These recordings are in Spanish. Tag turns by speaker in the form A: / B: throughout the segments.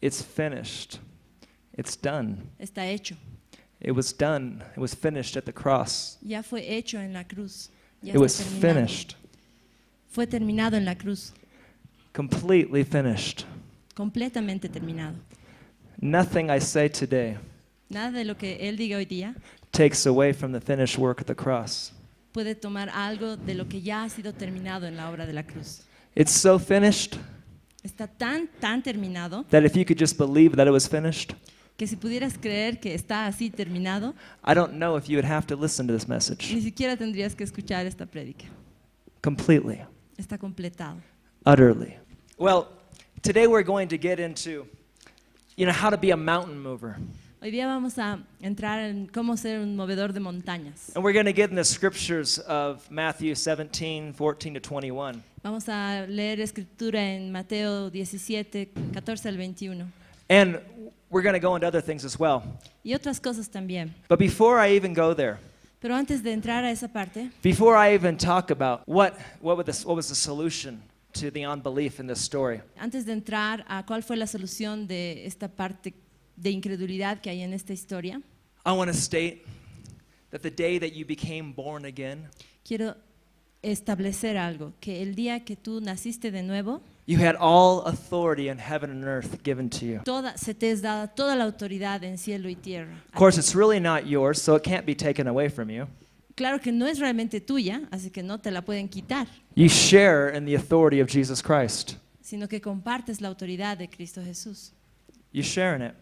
A: It's finished. It's done.
B: Está hecho.
A: It was done. It was finished at the cross.
B: Ya fue hecho en la cruz. Ya
A: It
B: está
A: was
B: terminado.
A: finished.
B: Fue terminado en la cruz.
A: Completely finished.
B: Completamente terminado.
A: Nothing I say today
B: Nada de lo que Él diga hoy día
A: takes away from the finished work of the cross.
B: puede tomar algo de lo que ya ha sido terminado en la obra de la cruz.
A: It's so finished
B: Está tan terminado
A: that if you could just believe that it was finished,
B: que si pudieras creer que está así terminado,
A: I don't know if you would have to listen to this message
B: ni siquiera tendrías que escuchar esta prédica.
A: completely,
B: Está completado.
A: utterly. Well, today we're going to get into, how to be a mountain mover.
B: Hoy día vamos a entrar en cómo ser un movedor de montañas.
A: And we're going to get in the scriptures of Matthew 17, 14 to 21.
B: Vamos a leer escritura en Mateo 17, 14 al 21.
A: And we're going to go into other things as well.
B: Y otras cosas también.
A: But before I even go there,
B: Pero antes de entrar a esa parte,
A: before I even talk about what was the solution to the unbelief in this story,
B: antes de entrar a cuál fue la solución de esta parte de incredulidad que hay en esta historia,
A: I want to state that the day that you became born again,
B: quiero establecer algo, que el día que tú naciste de nuevo,
A: you had all authority in heaven and earth given to you.
B: se te es dada toda la autoridad en cielo y tierra.
A: Of course, it's really not yours, so it can't be taken away from you.
B: Claro que no es realmente tuya, así que no te la pueden quitar,
A: You share in the authority of Jesus Christ.
B: sino que compartes la autoridad de Cristo Jesús.
A: You share in it.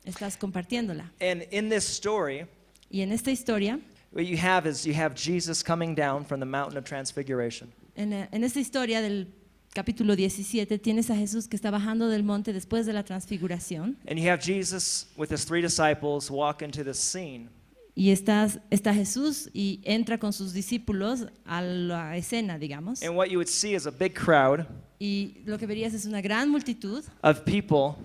B: Estás compartiéndola.
A: And in this story,
B: Y en esta historia,
A: what you have Jesus coming down from the mountain of transfiguration.
B: en esta historia del capítulo 17, tienes a Jesús que está bajando del monte después de la transfiguración.
A: And you have Jesus with his 3 disciples walk into this scene.
B: Y está Jesús y entra con sus discípulos a la escena, digamos.
A: And what you would see is a big crowd
B: Y lo que verías es una gran multitud
A: of people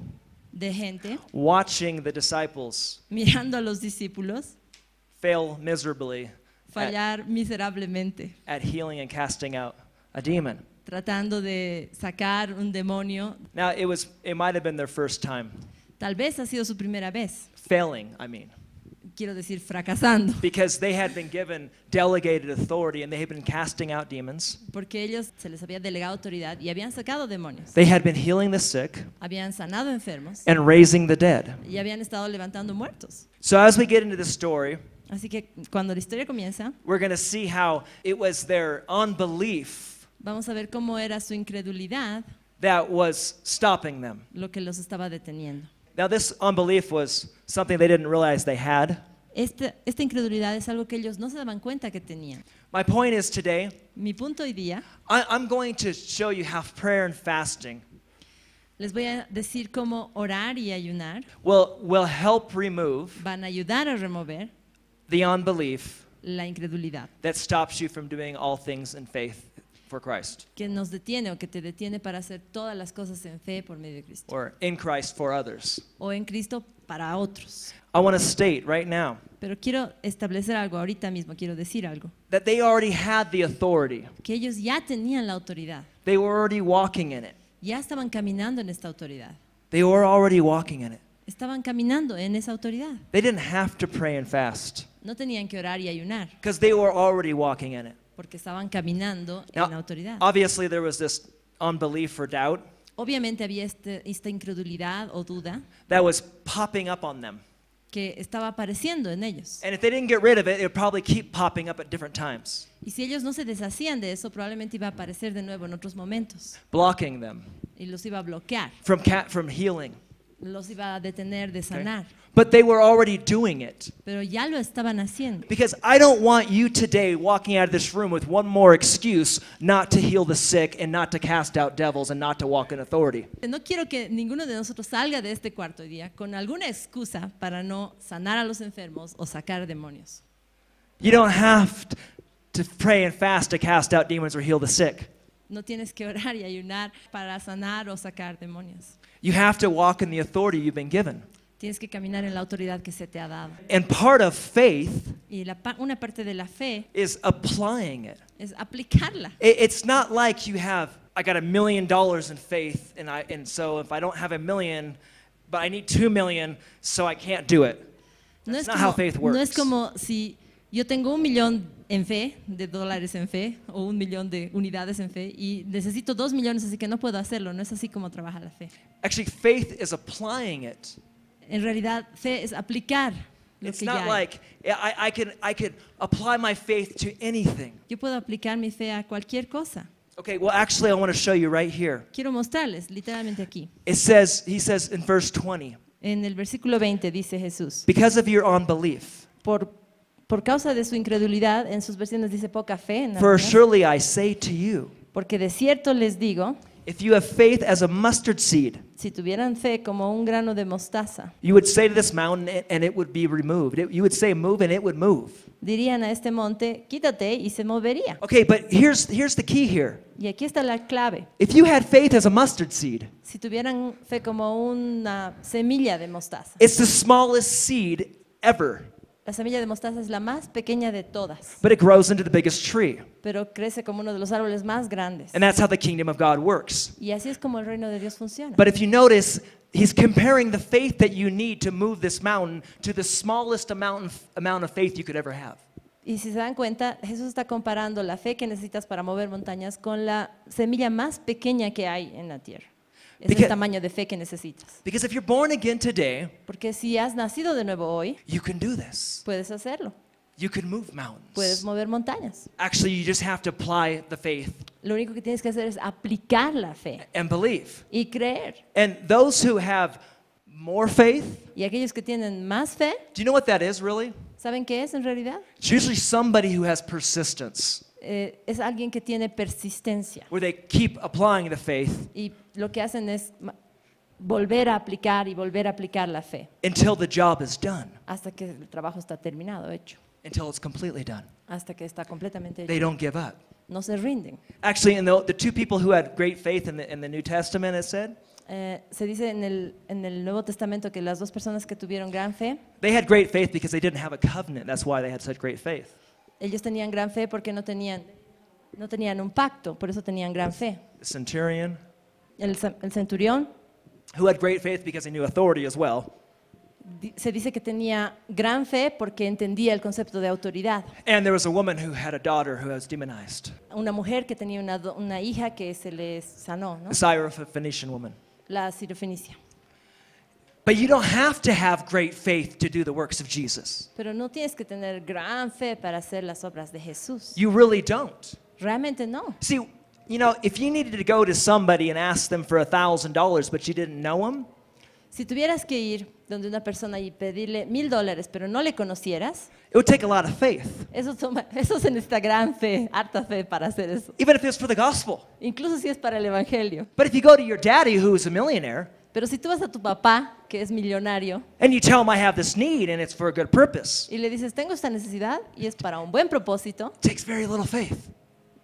B: de gente
A: watching the disciples
B: mirando a los discípulos
A: fail miserably
B: fallar miserablemente,
A: at healing and casting out a demon.
B: tratando de sacar un demonio.
A: Now, it might have been their first time.
B: Tal vez ha sido su primera vez,
A: Failing, I mean.
B: quiero decir fracasando,
A: Because they had been given delegated authority and they had been casting out demons.
B: porque ellos se les había delegado autoridad y habían sacado demonios,
A: They had been healing the sick
B: habían sanado enfermos
A: and raising the dead.
B: y habían estado levantando muertos.
A: So as we get into the story,
B: Así que cuando la historia comienza,
A: we're going to see how it was their unbelief
B: vamos a ver cómo era su incredulidad
A: that was stopping them.
B: lo que los estaba deteniendo.
A: Now, this unbelief was something they didn't realize they had.
B: Esta incredulidad es algo que ellos no se daban cuenta que tenían.
A: My point is today,
B: Mi punto hoy día,
A: I'm going to show you how prayer and fasting
B: les voy a decir cómo orar y ayunar
A: will help remove
B: van a ayudar a remover
A: the unbelief
B: la incredulidad
A: that stops you from doing all things in faith for Christ,
B: que nos detiene o que te detiene para hacer todas las cosas en fe por medio de Cristo
A: or in Christ for others.
B: o en Cristo para otros.
A: I want to state right now
B: Pero quiero establecer algo ahorita mismo, quiero decir algo,
A: that they already had the authority.
B: que ellos ya tenían la autoridad,
A: They were already walking in it.
B: ya estaban caminando en esta autoridad,
A: They were already walking in it.
B: estaban caminando en esa autoridad.
A: They didn't have to pray and fast
B: No tenían que orar y ayunar
A: because they were already walking in it.
B: porque estaban caminando en
A: Now,
B: la autoridad.
A: obviously, there was this unbelief or doubt
B: Obviamente había esta incredulidad o duda
A: that was popping up on them.
B: que estaba apareciendo en ellos.
A: And if they didn't get rid of it, it would probably keep popping up at different times,
B: Y si ellos no se deshacían de eso, probablemente iba a aparecer de nuevo en otros momentos
A: blocking them
B: y los iba a bloquear,
A: from healing.
B: los iba a detener de
A: Okay?
B: sanar.
A: But they were already doing it.
B: Pero ya lo estaban haciendo.
A: Because I don't want you today walking out of this room with one more excuse not to heal the sick and not to cast out devils and not to walk in authority.
B: No quiero que ninguno de nosotros salga de este cuarto hoy día con alguna excusa para no sanar a los enfermos o sacar demonios.
A: You don't have to pray and fast to cast out demons or heal the sick.
B: No tienes que orar y ayunar para sanar o sacar demonios.
A: You have to walk in the authority you've been given.
B: Tienes que caminar en la autoridad que se te ha dado.
A: And part of faith
B: Y una parte de la fe
A: is applying it.
B: es aplicarla.
A: It's not like I got $1 million in faith, and so if I don't have $1 million, but I need 2 million, so I can't do it.
B: No
A: That's
B: es,
A: not how
B: como,
A: faith
B: no es
A: works.
B: como si yo tengo 1 millón en fe, de dólares en fe, o 1 millón de unidades en fe, y necesito 2 millones, así que no puedo hacerlo. No es así como trabaja la fe.
A: Actually, faith is applying it.
B: En realidad, fe es aplicar lo
A: It's
B: que ya
A: not
B: hay.
A: like I could apply my faith to anything.
B: Yo puedo aplicar mi fe a cualquier cosa.
A: Okay, well, actually, I want to show you right here.
B: Quiero mostrarles, literalmente aquí.
A: He says in verse 20,
B: En el versículo 20 dice Jesús,
A: because of your unbelief,
B: por causa de su incredulidad, en sus versiones dice poca fe, en
A: for
B: algunas,
A: surely I say to you,
B: porque de cierto les digo,
A: if you have faith as a mustard seed,
B: si tuvieran fe como un grano de mostaza,
A: you would say to this mountain and it would be removed. You would say move and it would move.
B: dirían a este monte, quítate y se movería.
A: Okay, but here's the key here.
B: Y aquí está la clave.
A: If you had faith as a mustard seed,
B: Si tuvieran fe como una semilla de mostaza.
A: it's the smallest seed ever,
B: La semilla de mostaza es la más pequeña de todas,
A: but it grows into the biggest tree.
B: pero crece como uno de los árboles más grandes.
A: And that's how the kingdom of God works.
B: Y así es como el reino de Dios funciona.
A: But if you notice, he's comparing the faith that you need to move this mountain to the smallest amount of faith you could ever have.
B: Y si se dan cuenta, Jesús está comparando la fe que necesitas para mover montañas con la semilla más pequeña que hay en la tierra. Es
A: Because-
B: el tamaño de fe que necesitas.
A: Because if you're born again today,
B: Porque si has nacido de nuevo hoy,
A: you can do this.
B: puedes hacerlo.
A: You can move
B: Puedes
A: mountains.
B: mover montañas.
A: Actually, you just have to apply the faith
B: Lo único que tienes que hacer es aplicar la fe
A: and believe.
B: y creer.
A: And those who have more faith,
B: Y aquellos que tienen más fe,
A: do you know what that is really?
B: ¿saben qué es en realidad?
A: It's usually somebody who has persistence,
B: Es alguien que tiene persistencia.
A: where they keep applying the faith
B: Y lo que hacen es volver a aplicar y volver a aplicar la fe
A: until the job is done,
B: hasta que el trabajo está terminado, hecho,
A: until it's completely done.
B: hasta que está completamente
A: They
B: hecho.
A: don't give up.
B: No se rinden.
A: Actually, in the two people who had great faith in the New Testament, it said,
B: Se dice en el Nuevo Testamento que las dos personas que tuvieron gran fe,
A: they had great faith because they didn't have a covenant. That's why they had such great faith.
B: ellos tenían gran fe porque no tenían un pacto, por eso tenían gran fe.
A: The centurion,
B: El centurión
A: who had great faith because he knew authority as well.
B: se dice que tenía gran fe porque entendía el concepto de autoridad.
A: And there was a woman who had a daughter who was demonized,
B: Una mujer que tenía una hija que se les sanó, ¿no?
A: the Syrophoenician woman.
B: La sirofenicia.
A: But you don't have to have great faith to do the works of Jesus.
B: Pero no tienes que tener gran fe para hacer las obras de Jesús.
A: You really don't.
B: Realmente no.
A: See, you know, if you needed to go to somebody and ask them for $1,000, but you didn't know them,
B: Si tuvieras que ir donde una persona y pedirle $1,000, pero no le conocieras,
A: it would take a lot of faith,
B: eso se necesita gran fe, harta fe para hacer eso.
A: even if it's for the gospel.
B: Incluso si es para el evangelio.
A: But if you go to your daddy, who's a millionaire,
B: Pero si tú vas a tu papá, que es millonario,
A: and you tell him I have this need and it's for a good purpose,
B: y le dices, tengo esta necesidad y es para un buen propósito,
A: it takes very little faith.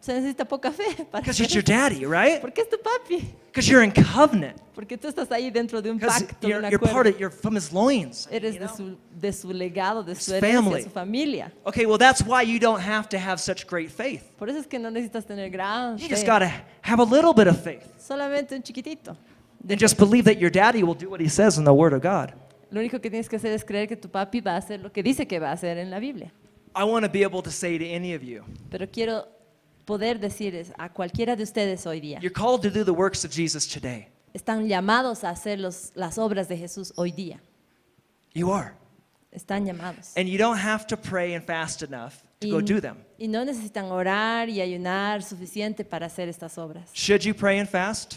B: se necesita poca fe para
A: Because
B: hacer
A: it's your
B: eso.
A: daddy, right?
B: Porque es tu papi.
A: Because you're in covenant.
B: Porque tú estás ahí dentro de un
A: Because
B: pacto, de un
A: you're part
B: acuerdo.
A: of, you're from his loins.
B: Eres
A: you
B: de
A: know?
B: de su legado, de su
A: His
B: herencia,
A: family.
B: su familia.
A: Okay, well, that's why you don't have to have such great faith.
B: Por eso es que no necesitas tener gran
A: You
B: fe,
A: just got to have a little bit of faith
B: solamente un chiquitito.
A: and just believe that your daddy will do what he says in the Word of God.
B: Lo único que tienes que hacer es creer que tu papi va a hacer lo que dice que va a hacer en la Biblia.
A: I want to be able to say to any of you,
B: Pero quiero poder decirles a cualquiera de ustedes hoy día,
A: you're called to do the works of Jesus today.
B: están llamados a hacer las obras de Jesús hoy día.
A: You are.
B: Están llamados.
A: And you don't have to pray and fast enough to go do them.
B: Y no necesitan orar y ayunar suficiente para hacer estas obras.
A: Should you pray and fast?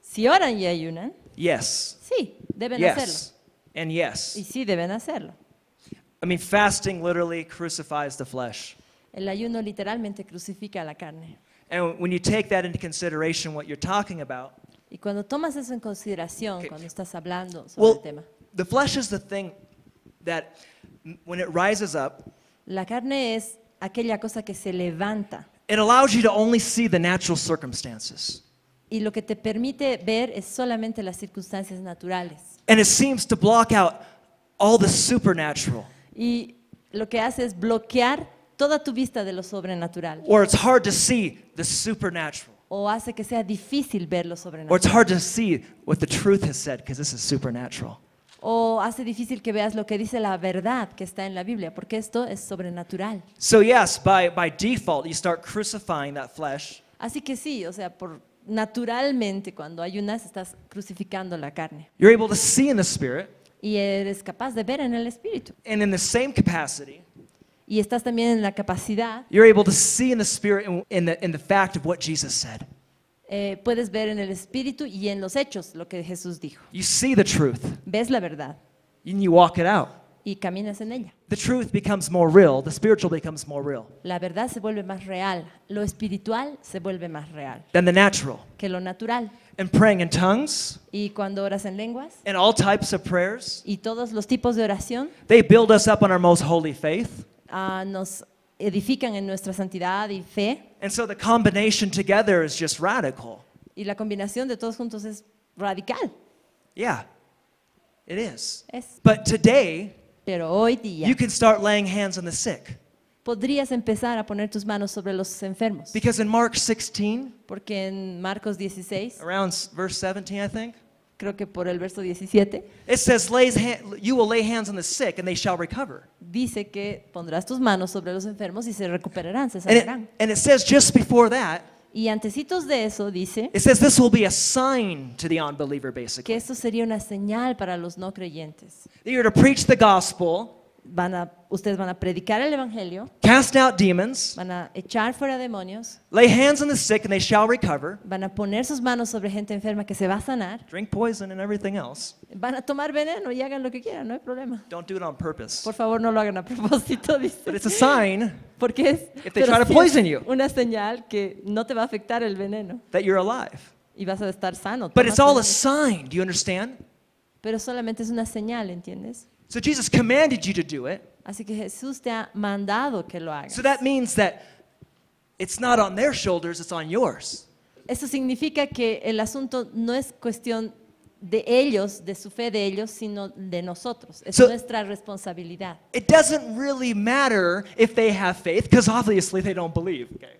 B: Si oran y ayunan,
A: Yes.
B: sí, deben hacerlo.
A: Yes. And
B: Y
A: yes.
B: sí, deben hacerlo.
A: I mean, fasting literally crucifies the flesh.
B: El ayuno literalmente crucifica la carne.
A: And when you take that into consideration, what you're talking about,
B: Y cuando tomas eso en consideración,
A: Okay.
B: cuando estás hablando sobre el
A: well,
B: tema,
A: the flesh is the thing that when it rises up,
B: la carne es aquella cosa que se levanta
A: it allows you to only see the natural circumstances.
B: y lo que te permite ver es solamente las circunstancias naturales.
A: And it seems to block out all the supernatural,
B: Y lo que hace es bloquear toda tu vista de lo sobrenatural.
A: or it's hard to see the supernatural,
B: O hace que sea difícil ver lo
A: or it's
B: sobrenatural.
A: hard to see what the truth has said because this is supernatural.
B: o hace difícil que veas lo que dice la verdad que está en la Biblia, porque esto es sobrenatural.
A: So yes, by default, you start crucifying that flesh.
B: Así que sí, o sea, naturalmente cuando ayunas estás crucificando la carne
A: You're able to see in the Spirit,
B: y eres capaz de ver en el Espíritu.
A: and in the same capacity,
B: Y estás también en la capacidad,
A: you're able to see in the Spirit in the fact of what Jesus said.
B: puedes ver en el Espíritu y en los hechos lo que Jesús dijo.
A: You see the truth,
B: Ves la verdad
A: and you walk it out.
B: y caminas en ella.
A: The truth becomes more real. The spiritual becomes more real
B: La verdad se vuelve más real, lo espiritual se vuelve más real
A: than the natural.
B: que lo natural.
A: And praying in tongues
B: Y cuando oras en lenguas
A: and all types of prayers,
B: y todos los tipos de oración
A: they build us up on our most holy faith.
B: nos edifican en nuestra santidad y fe,
A: And so the combination together is just radical.
B: y la combinación de todos juntos es radical.
A: Yeah, it is.
B: Es.
A: But today,
B: Pero hoy día
A: you can start laying hands on the sick.
B: podrías empezar a poner tus manos sobre los enfermos,
A: Because in Mark 16,
B: porque en Marcos 16,
A: around verse 17, I think,
B: creo que por el verso 17,
A: it says, you will lay hands on the sick and they shall recover.
B: dice que pondrás tus manos sobre los enfermos y se recuperarán, se
A: And
B: sanarán.
A: it says just before that,
B: Y antecitos de eso dice
A: it says this will be a sign to the unbeliever,
B: que
A: basically.
B: esto sería una señal para los no creyentes.
A: That you're to preach the gospel,
B: Ustedes van a predicar el evangelio,
A: cast out demons,
B: van a echar fuera demonios,
A: lay hands on the sick and they shall recover,
B: van a poner sus manos sobre gente enferma que se va a sanar,
A: drink poison and everything else.
B: van a tomar veneno y hagan lo que quieran, no hay problema.
A: Don't do it on purpose.
B: Por favor, no lo hagan a propósito,
A: But
B: dice.
A: it's a sign
B: Porque es
A: If they
B: pero
A: try to
B: sí
A: poison
B: es
A: you.
B: una señal que no te va a afectar el veneno
A: that you're alive.
B: y vas a estar sano.
A: But
B: tomas
A: it's all a
B: veneno.
A: sign. Do you understand?
B: Pero solamente es una señal, ¿entiendes?
A: So Jesus commanded you to do it.
B: Así que Jesús te ha mandado que lo hagas.
A: So that means that it's not on their shoulders, it's on yours.
B: Eso significa que el asunto no es cuestión de ellos, de su fe de ellos, sino de nosotros. Es
A: So-
B: nuestra responsabilidad.
A: It doesn't really matter if they have faith, because obviously they don't believe. Okay.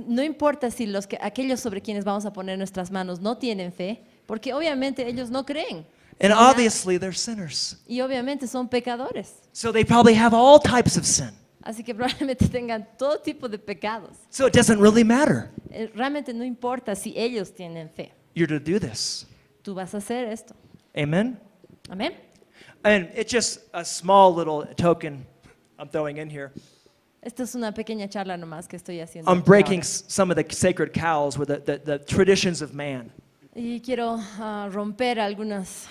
B: No importa si aquellos sobre quienes vamos a poner nuestras manos no tienen fe, porque obviamente ellos no creen.
A: And
B: Nada.
A: obviously they're sinners.
B: Y obviamente son pecadores.
A: So they probably have all types of sin.
B: Así que probablemente tengan todo tipo de pecados.
A: So it doesn't really matter.
B: Realmente no importa si ellos tienen fe.
A: You're to do this.
B: Tú vas a hacer esto.
A: Amen?
B: Amén.
A: And it's just a small little token I'm throwing in here.
B: Esta es una pequeña charla nomás que estoy haciendo.
A: I'm
B: aquí
A: breaking
B: ahora.
A: some of the sacred cows with the traditions of man.
B: Y quiero romper algunas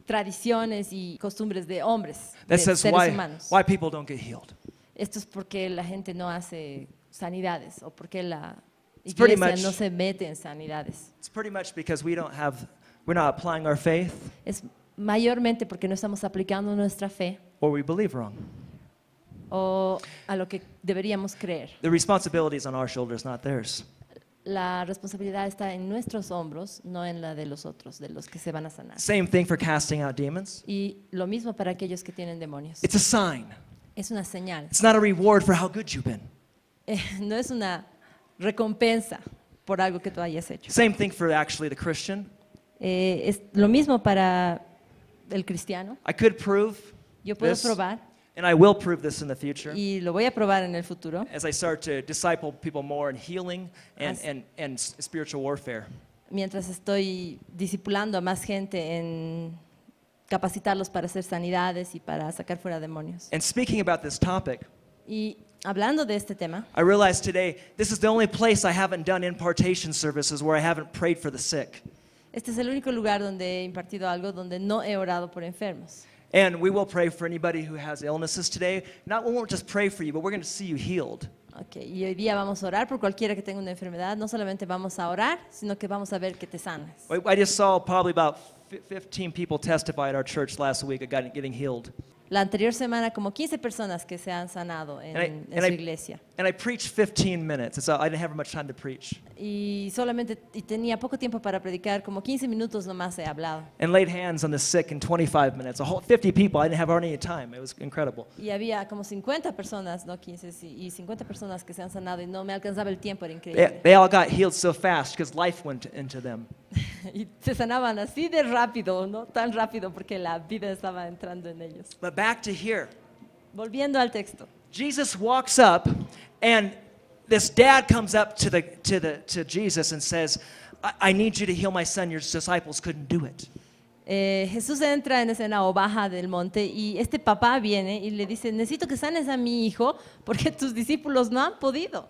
B: tradiciones y costumbres de hombres, de
A: That says
B: seres humanos.
A: why people don't get healed.
B: Esto es porque la gente no hace sanidades o porque la
A: It's pretty
B: iglesia
A: much-
B: no se mete en sanidades.
A: It's pretty much because we're not applying our faith
B: Es mayormente porque no estamos aplicando nuestra fe
A: or we believe wrong.
B: o a lo que deberíamos creer.
A: The responsibility is on our shoulders, not theirs.
B: La responsabilidad está en nuestros hombros, no en la de los otros, de los que se van a sanar.
A: Same thing for casting out demons.
B: Y lo mismo para aquellos que tienen demonios.
A: It's a sign.
B: Es una señal.
A: It's not a reward for how good you've been.
B: No es una recompensa por algo que tú hayas hecho.
A: Same thing for actually the Christian.
B: Es lo mismo para el cristiano.
A: I could prove
B: Yo puedo
A: this,
B: probar
A: and I will prove this in the future
B: y lo voy a probar en el futuro
A: as I start to disciple people more in healing
B: As-
A: and spiritual warfare.
B: mientras estoy discipulando a más gente en capacitarlos para hacer sanidades y para sacar fuera demonios.
A: And speaking about this topic,
B: Y hablando de este tema,
A: I realized today this is the only place I haven't done impartation services where I haven't prayed for the sick.
B: este es el único lugar donde he impartido algo donde no he orado por enfermos.
A: And we will pray for anybody who has illnesses today. We won't just pray for you, but we're going to see you healed.
B: Okay, y hoy día vamos a orar por cualquiera que tenga una enfermedad. No solamente vamos a orar, sino que vamos a ver que te sanas.
A: I just saw probably about 15 people testify at our church last week of getting healed.
B: La anterior semana, como 15 personas que se han sanado
A: And I-
B: en
A: and
B: su
A: I-
B: iglesia.
A: And I preached 15 minutes, so I didn't have much time to preach.
B: Y tenía poco tiempo para predicar, como 15 minutos nomás he hablado.
A: And laid hands on the sick in 25 minutes. A whole 50 people, I didn't have any time. It was incredible.
B: Y había como 50 personas, no 15, y 50 personas que se han sanado y no me alcanzaba el tiempo, era increíble.
A: They all got healed so fast because life went into them.
B: Y se sanaban así de rápido, no tan rápido porque la vida estaba entrando en ellos.
A: But back to here.
B: Volviendo al texto.
A: Jesus walks up, and this dad comes up to Jesus and says, I need you to heal my son. Your disciples couldn't do it.
B: Jesús entra en escena o baja del monte y este papá viene y le dice, necesito que sanes a mi hijo porque tus discípulos no han podido.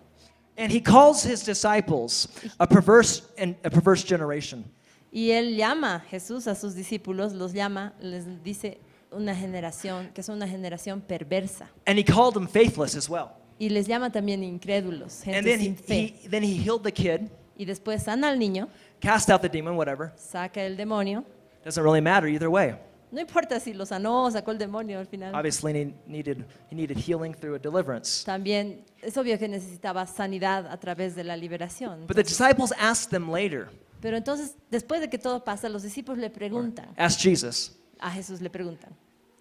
A: And he calls his disciples a perverse generation.
B: Y él llama, Jesús a sus discípulos, los llama, les dice una generación, que es una generación perversa.
A: And he called them faithless as well.
B: Y les llama también incrédulos,
A: And
B: gente sin fe.
A: then he healed the kid,
B: Y después sana al niño,
A: cast out the demon, whatever.
B: saca el demonio.
A: Doesn't really matter either way.
B: No importa si lo sanó o sacó el demonio al final.
A: Obviously, he needed healing through a deliverance.
B: También es obvio que necesitaba sanidad a través de la liberación.
A: But the disciples asked them later,
B: Pero entonces, después de que todo pasa, los discípulos le preguntan,
A: asked Jesus,
B: a Jesús le preguntan,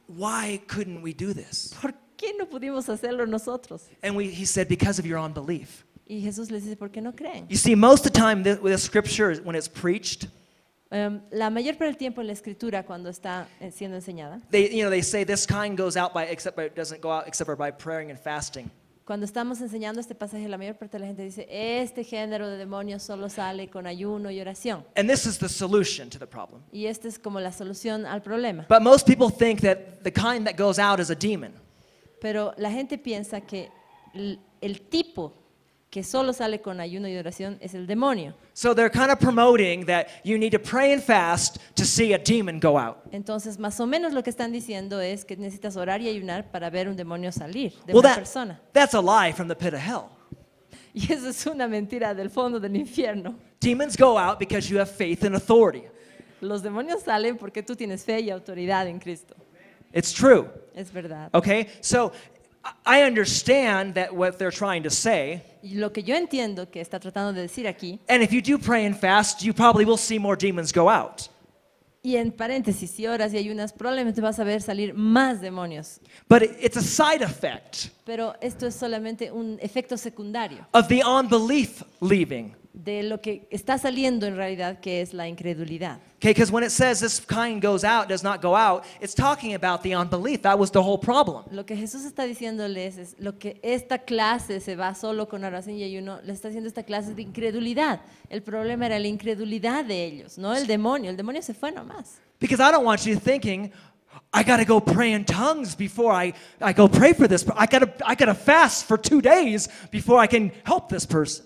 A: why couldn't we do this?
B: ¿por qué no pudimos hacerlo nosotros?
A: And he said, because of your unbelief.
B: Y Jesús les dice, ¿por qué no creen?
A: You see, most of the time with the scripture, when it's preached,
B: La mayor parte del tiempo en la escritura, cuando está siendo enseñada,
A: they say this kind goes out doesn't go out except for by praying and fasting.
B: cuando estamos enseñando este pasaje, la mayor parte de la gente dice, este género de demonios solo sale con ayuno y oración.
A: And this is the solution to the problem.
B: Y esta es como la solución al problema.
A: But most people think that the kind that goes out is a demon.
B: Pero la gente piensa que el tipo que solo sale con ayuno y oración es el demonio.
A: So they're kind of promoting that you need to pray and fast to see a demon go out.
B: Entonces, más o menos lo que están diciendo es que necesitas orar y ayunar para ver un demonio salir de
A: Well,
B: una persona.
A: that's a lie from the pit of hell.
B: Y eso es una mentira del fondo del infierno.
A: Demons go out because you have faith and authority.
B: Los demonios salen porque tú tienes fe y autoridad en Cristo.
A: It's true.
B: Es verdad.
A: Okay? So I understand that what they're trying to say.
B: Y lo que yo entiendo que está tratando de decir aquí,
A: And if you do pray and fast, you probably will see more demons go out.
B: y en paréntesis, si oras y ayunas, probablemente vas a ver salir más demonios.
A: But it's a side effect
B: Pero esto es solamente un efecto secundario
A: of the unbelief leaving.
B: de lo que está saliendo en realidad, que es la incredulidad.
A: Okay, because when it says this kind goes out, does not go out, it's talking about the unbelief. That was the whole problem.
B: Lo que Jesús está diciéndoles es lo que esta clase se va solo con oración y ayuno, le está haciendo esta clase de incredulidad. El problema era la incredulidad de ellos, no el demonio. El demonio se fue nomás.
A: Because I don't want you thinking, I got to go pray in tongues before I go pray for this. I got to fast for 2 days before I can help this person.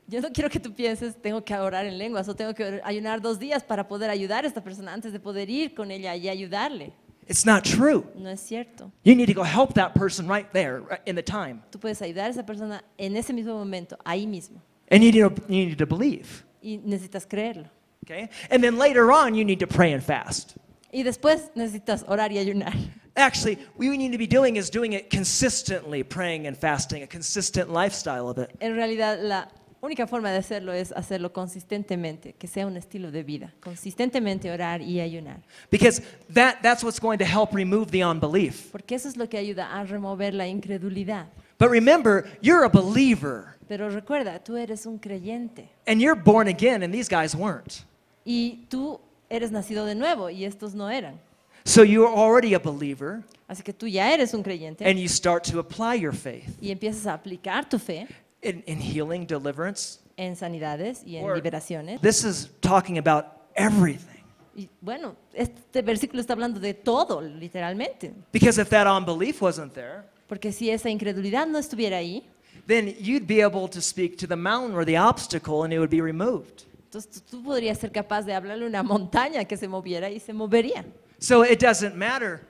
B: Yo no quiero que tú pienses, tengo que orar en lenguas o tengo que ayunar 2 días para poder ayudar a esta persona antes de poder ir con ella y ayudarle.
A: It's not true.
B: No es cierto.
A: You need to go help that person right there in the time.
B: Tú puedes ayudar a esa persona en ese mismo momento, ahí mismo.
A: And you need to believe.
B: Y necesitas creerlo.
A: Okay? And then later on, you need to pray and fast.
B: Y después necesitas orar y ayunar.
A: Actually, what we need to be doing is doing it consistently, praying and fasting, a consistent lifestyle of it.
B: En realidad, la única forma de hacerlo es hacerlo consistentemente, que sea un estilo de vida. Consistentemente orar y ayunar.
A: Because that's what's going to help remove the unbelief.
B: Porque eso es lo que ayuda a remover la incredulidad.
A: But remember, you're a believer,
B: Pero recuerda, tú eres un creyente.
A: and you're born again, and these guys weren't.
B: Y tú eres nacido de nuevo y estos no eran.
A: So you're already a believer,
B: Así que tú ya eres un creyente
A: and you start to apply your faith
B: y empiezas a aplicar tu fe
A: in healing, deliverance.
B: en sanidades y en
A: Or-
B: liberaciones.
A: This is talking about everything.
B: Y bueno, este versículo está hablando de todo, literalmente.
A: Because if that unbelief wasn't there,
B: Porque si esa incredulidad no estuviera ahí,
A: then you'd be able to speak to the mountain or the obstacle, and it would be removed.
B: entonces tú podrías ser capaz de hablarle a una montaña que se moviera y se movería.
A: So it doesn't matter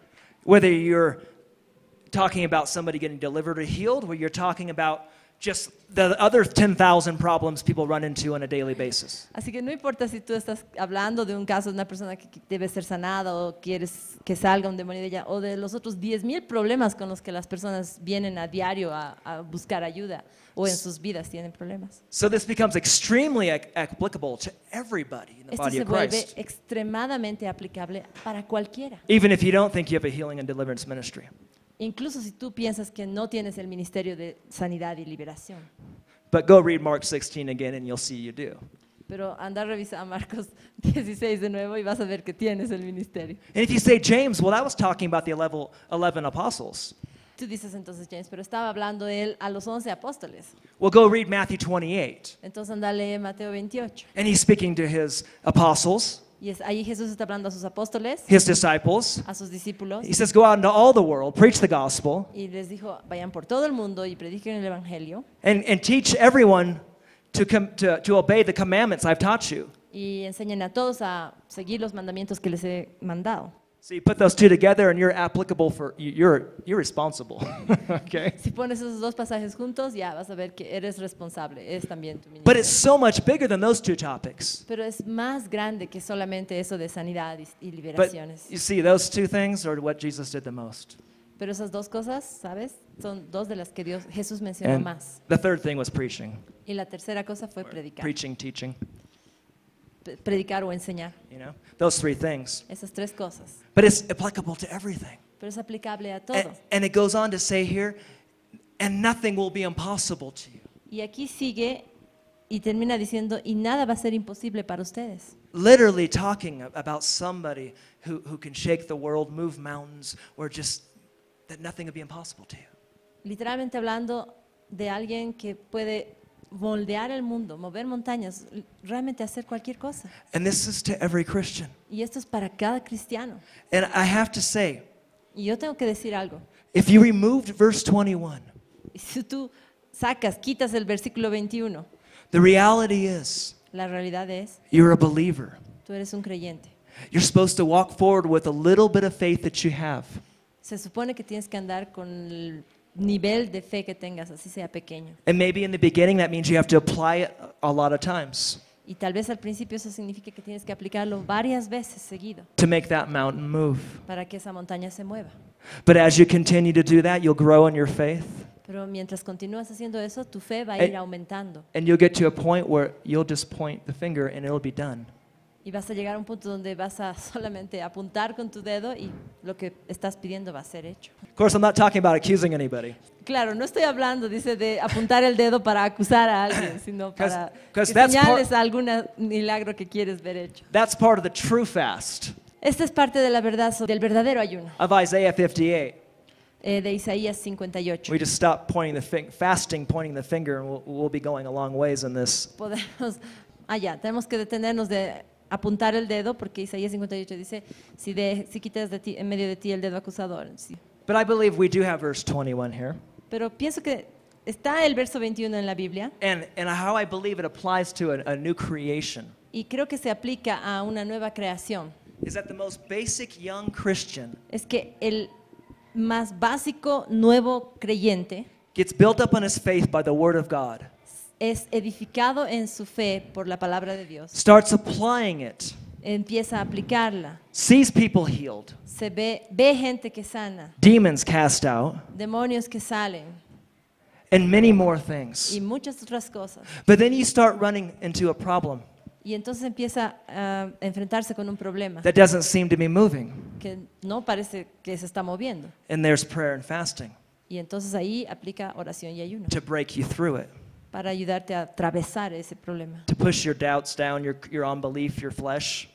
A: whether you're talking about somebody getting delivered or healed, or you're talking about just the other 10,000 problems people run into on a daily basis.
B: Así que no importa si tú estás hablando de un caso de una persona que debe ser sanada o quieres que salga un demonio de ella, o de los otros 10,000 problemas con los que las personas vienen a diario a buscar ayuda o en sus vidas tienen problemas.
A: So this becomes extremely applicable to everybody in the
B: Esto
A: body
B: se
A: of
B: vuelve
A: Christ,
B: extremadamente aplicable para cualquiera.
A: even if you don't think you have a healing and deliverance ministry.
B: Incluso si tú piensas que no tienes el ministerio de sanidad y liberación.
A: But go read Mark 16 again, and you'll see you do.
B: Pero anda a revisar Marcos 16 de nuevo y vas a ver que tienes el ministerio.
A: And if you say James, well, that was talking about the 11 apostles.
B: Tú dices entonces, James, pero estaba hablando él a los 11 apóstoles.
A: Well, go read Matthew 28.
B: Entonces anda a leer Mateo 28.
A: And he's speaking to his apostles,
B: Y ahí Jesús está hablando a sus apóstoles,
A: his disciples.
B: a sus discípulos,
A: He says, go out into all the world, preach the gospel,
B: y les dijo, vayan por todo el mundo y prediquen el evangelio
A: and teach everyone to obey the commandments I've taught you.
B: y enseñen a todos a seguir los mandamientos que les he mandado.
A: So you put those two together and you're applicable for, you're responsible. Okay?
B: Si pones esos dos pasajes juntos, ya vas a ver que eres responsable, es también tu
A: But it's
B: ministerio.
A: so much bigger than those two topics.
B: Pero es más grande que solamente eso de sanidad y
A: But
B: liberaciones.
A: you see, those two things are what Jesus did the most.
B: Pero esas dos cosas, ¿sabes? Son dos de las que Jesús mencionó
A: And
B: más.
A: the third thing was preaching.
B: Y la tercera cosa fue predicar.
A: Preaching, teaching,
B: Predicar o enseñar.
A: you know, those three things.
B: Esas tres cosas.
A: But it's applicable to everything.
B: Pero es aplicable a todo.
A: And it goes on to say here, and nothing will be impossible to you.
B: Y aquí sigue y termina diciendo, y nada va a ser imposible para ustedes.
A: Literally talking about somebody who can shake the world, move mountains, or just that nothing will be impossible to you.
B: Literalmente hablando de alguien que puede moldear el mundo, mover montañas, realmente hacer cualquier cosa.
A: And this is to every Christian.
B: Y esto es para cada cristiano.
A: And I have to say,
B: Y yo tengo que decir algo.
A: if you removed verse 21,
B: Y si tú quitas el versículo 21,
A: the reality is
B: la realidad es,
A: you're a believer.
B: tú eres un creyente.
A: You're supposed to walk forward with a little bit of faith that you have.
B: Se supone que tienes que andar con el nivel de fe que tengas, así sea pequeño.
A: And maybe in the beginning that means you have to apply it a lot of times
B: Y tal vez al principio eso significa que tienes que aplicarlo varias veces seguido
A: to make that mountain move.
B: para que esa montaña se mueva.
A: But as you continue to do that, you'll grow in your faith.
B: Pero mientras continúas haciendo eso, tu fe va a ir aumentando.
A: And you'll get to a point where you'll just point the finger and it'll be done.
B: Y vas a llegar a un punto donde vas a solamente apuntar con tu dedo y lo que estás pidiendo va a ser hecho.
A: Of course, I'm not talking about accusing anybody.
B: Claro, no estoy hablando, dice, de apuntar el dedo para acusar a alguien, sino para que
A: 'cause that's
B: señales algún milagro que quieres ver hecho.
A: That's part of the true fast
B: Esta es parte de la verdad, del verdadero ayuno,
A: of Isaiah 58.
B: de Isaías 58.
A: We just stop pointing fasting, pointing the finger, and we'll be going a long ways in this.
B: Podemos, tenemos que detenernos de apuntar el dedo, porque Isaías 58 dice, si quitas de ti, en medio de ti el dedo acusador. Sí.
A: But I believe we do have verse 21 here.
B: Pero pienso que está el verso 21 en la Biblia,
A: And how I believe it applies to a new creation
B: y creo que se aplica a una nueva creación.
A: is that the most basic young Christian
B: Es que el más básico nuevo creyente
A: gets built up on his faith by the Word of God,
B: es edificado en su fe por la palabra de Dios,
A: starts applying it,
B: empieza a aplicarla,
A: sees people healed,
B: ve gente que sana,
A: demons cast out,
B: demonios que salen
A: and many more things.
B: y muchas otras cosas.
A: But then you start running into a problem
B: Y entonces empieza a enfrentarse con un problema
A: that doesn't seem to be moving,
B: que no parece que se está moviendo.
A: and there's prayer and fasting
B: Y entonces ahí aplica oración y ayuno
A: to break you through it,
B: para ayudarte a atravesar ese problema,
A: to push your doubts down, your unbelief, your flesh,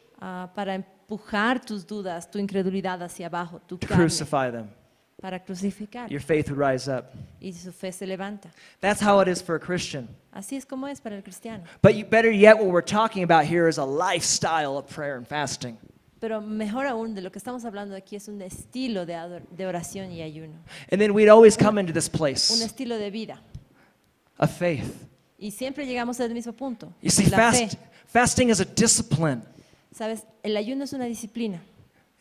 B: para empujar tus dudas, tu incredulidad hacia abajo, tu
A: to
B: carne,
A: crucify them.
B: para crucificar.
A: Your faith would rise up.
B: Y su fe se levanta.
A: That's how it is for a Christian.
B: Así es como es para el cristiano.
A: But better yet, what we're talking about here is a lifestyle of prayer and fasting.
B: Pero mejor aún, de lo que estamos hablando aquí es un estilo de oración y ayuno.
A: And then we'd always come into this
B: Un
A: place
B: estilo de vida.
A: of faith.
B: Y siempre llegamos al mismo punto.
A: You see,
B: La fe.
A: fasting is a discipline.
B: ¿Sabes? El ayuno es una disciplina.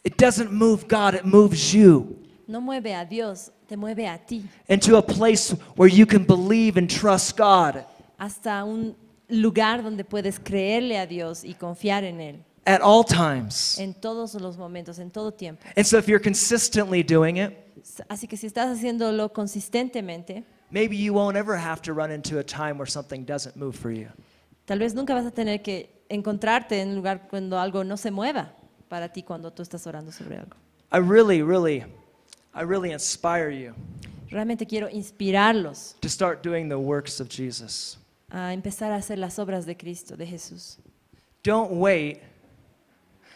A: It doesn't move God, it moves you
B: No mueve a Dios, te mueve a ti.
A: into a place where you can believe and trust God
B: Hasta un lugar donde puedes creerle a Dios y confiar en Él.
A: at all times.
B: En todos los momentos, en todo tiempo.
A: And so if you're consistently doing it,
B: Así que si estás haciéndolo consistentemente,
A: maybe you won't ever have to run into a time where something doesn't move for you.
B: tal vez nunca vas a tener que encontrarte en un lugar cuando algo no se mueva para ti cuando tú estás orando sobre algo.
A: I really inspire you
B: Realmente quiero inspirarlos
A: to start doing the works of Jesus.
B: a empezar a hacer las obras de Cristo, de Jesús.
A: Don't wait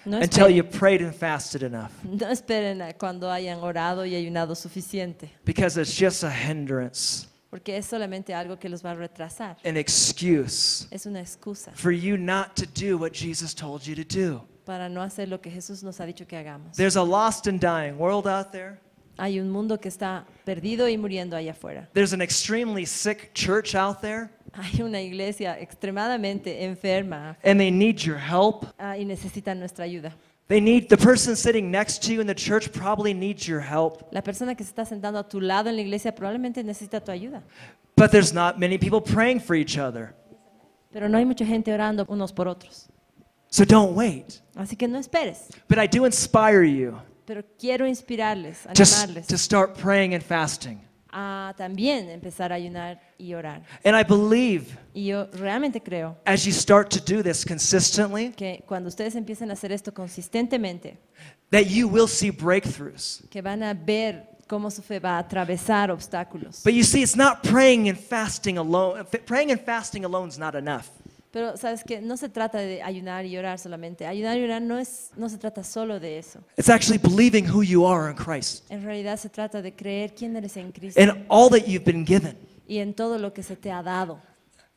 B: No
A: until you
B: esperen,
A: prayed and fasted enough,
B: no esperen a cuando hayan orado y ayunado suficiente,
A: because it's just a hindrance,
B: porque es solamente algo que los va a retrasar.
A: an excuse
B: Es una excusa
A: for you not to do what Jesus told you to do.
B: para no hacer lo que Jesús nos ha dicho que hagamos.
A: There's a lost and dying world out there.
B: Hay un mundo que está perdido y muriendo allá afuera.
A: There's an extremely sick church out there,
B: Hay una iglesia extremadamente enferma
A: and they need your help.
B: y necesitan nuestra ayuda.
A: They need the person sitting next to you in the church probably needs your help.
B: La persona que se está sentando a tu lado en la iglesia probablemente necesita tu ayuda.
A: But there's not many people praying for each other.
B: Pero no hay mucha gente orando unos por otros.
A: So don't wait.
B: Así que no esperes.
A: But I do inspire you
B: Pero quiero inspirarles,
A: just
B: animarles
A: to start praying and fasting.
B: a también empezar a ayunar y orar.
A: And I believe
B: Y yo realmente creo
A: as you start to do this consistently,
B: que cuando ustedes empiecen a hacer esto consistentemente,
A: that you will see breakthroughs.
B: que van a ver cómo su fe va a atravesar obstáculos.
A: But you see, it's not praying and fasting alone. Praying and fasting alone is not enough.
B: Pero sabes que no se trata de ayunar y orar solamente. Ayunar y orar no se trata solo de eso.
A: It's actually believing who you are in Christ
B: En realidad se trata de creer quién eres en Cristo
A: and all that you've been given.
B: y en todo lo que se te ha dado.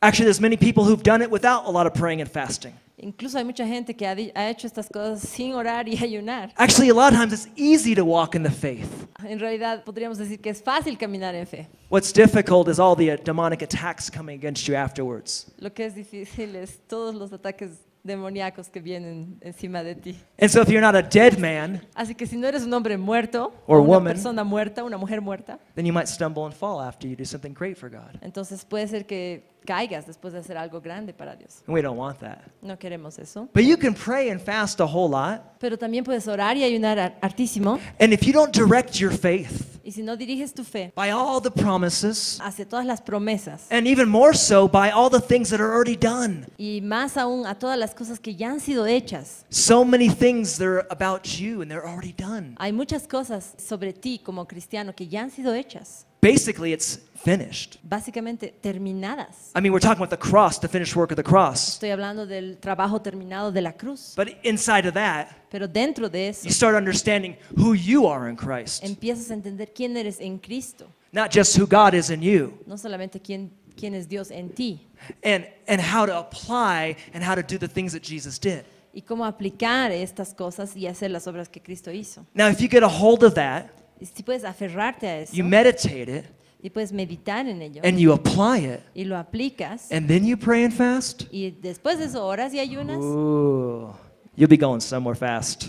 A: Actually, there's many people who've done it without a lot of praying and fasting.
B: Incluso hay mucha gente que ha hecho estas cosas sin orar y ayunar.
A: Actually, a lot of times it's easy to walk in the faith.
B: En realidad podríamos decir que es fácil caminar en fe.
A: What's difficult is all the demonic attacks coming against you afterwards.
B: Lo que es difícil es todos los ataques demoníacos que vienen encima de ti.
A: And so if you're not a dead man,
B: Así que si no eres un hombre muerto,
A: Or
B: o una
A: woman.
B: persona muerta, una mujer muerta,
A: then you might stumble and fall after you do something great for God.
B: entonces puede ser que caigas después de hacer algo grande para Dios.
A: And we don't want that.
B: No queremos eso.
A: But you can pray and fast a whole lot.
B: Pero también puedes orar y ayunar hartísimo.
A: And if you don't direct your faith
B: Y si no diriges tu fe
A: by all the promises,
B: hacia todas las promesas,
A: and even more so by all the things that are already done,
B: y más aún a todas las cosas que ya han sido hechas,
A: so many things that are about you and they're already done.
B: hay muchas cosas sobre ti como cristiano que ya han sido hechas,
A: Basically, it's finished.
B: básicamente terminadas.
A: I mean, we're talking about the cross, the finished work of the cross.
B: Estoy hablando del trabajo terminado de la cruz.
A: But inside of that,
B: Pero dentro de eso
A: you start understanding who you are in Christ,
B: empiezas a entender quién eres en Cristo,
A: not just who God is in you,
B: no solamente quién es Dios en ti
A: and how to apply and how to do the things that Jesus did.
B: y cómo aplicar estas cosas y hacer las obras que Cristo hizo.
A: Now, if you get a hold of that,
B: Y si puedes aferrarte a eso
A: you meditate it,
B: y puedes meditar en ello
A: and you apply it,
B: y lo aplicas
A: and then you pray and fast,
B: y después de eso oras y ayunas,
A: ooh, you'll be going somewhere fast.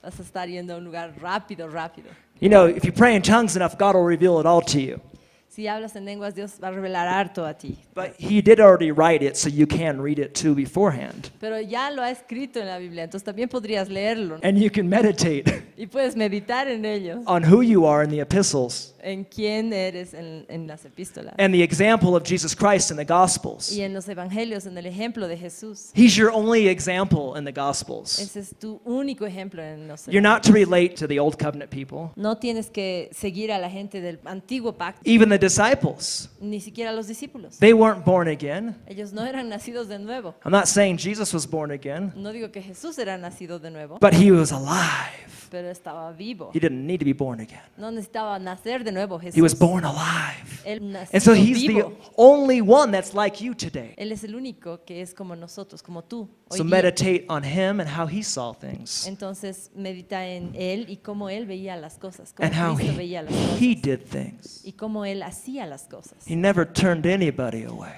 B: vas a estar yendo a un lugar rápido, rápido.
A: You know, if you pray in tongues enough, God will reveal it all to you.
B: Si hablas en lenguas, Dios va a revelar harto a ti.
A: But He did already write it, so you can read it too beforehand.
B: Pero ya lo ha escrito en la Biblia, entonces también podrías leerlo, ¿no?
A: And you can meditate
B: Y puedes meditar en ello,
A: on who you are in the epistles
B: en quién eres en las epístolas
A: and the example of Jesus Christ in the Gospels.
B: y en los evangelios, en el ejemplo de Jesús.
A: He's your only example in the Gospels.
B: Ese es tu único ejemplo en los
A: You're not to relate to the Old Covenant people,
B: No tienes que seguir a la gente del antiguo pacto,
A: even the disciples.
B: ni siquiera a los discípulos.
A: They weren't born again.
B: Ellos no eran nacidos de nuevo.
A: I'm not saying Jesus was born again,
B: No digo que Jesús era nacido de nuevo,
A: but He was alive.
B: pero estaba vivo.
A: He didn't need to be born again.
B: No necesitaba nacer de nuevo Jesús.
A: He was born alive.
B: Él
A: And so
B: nació
A: He's the
B: vivo.
A: only one that's like you today.
B: Él es el único que es como nosotros, como tú. Hoy
A: So
B: día.
A: meditate on Him and how He saw things
B: Entonces medita en Él y cómo Él veía las cosas, cómo
A: and how
B: Cristo veía las cosas
A: He did things.
B: y cómo Él hacía las cosas.
A: He never turned anybody away.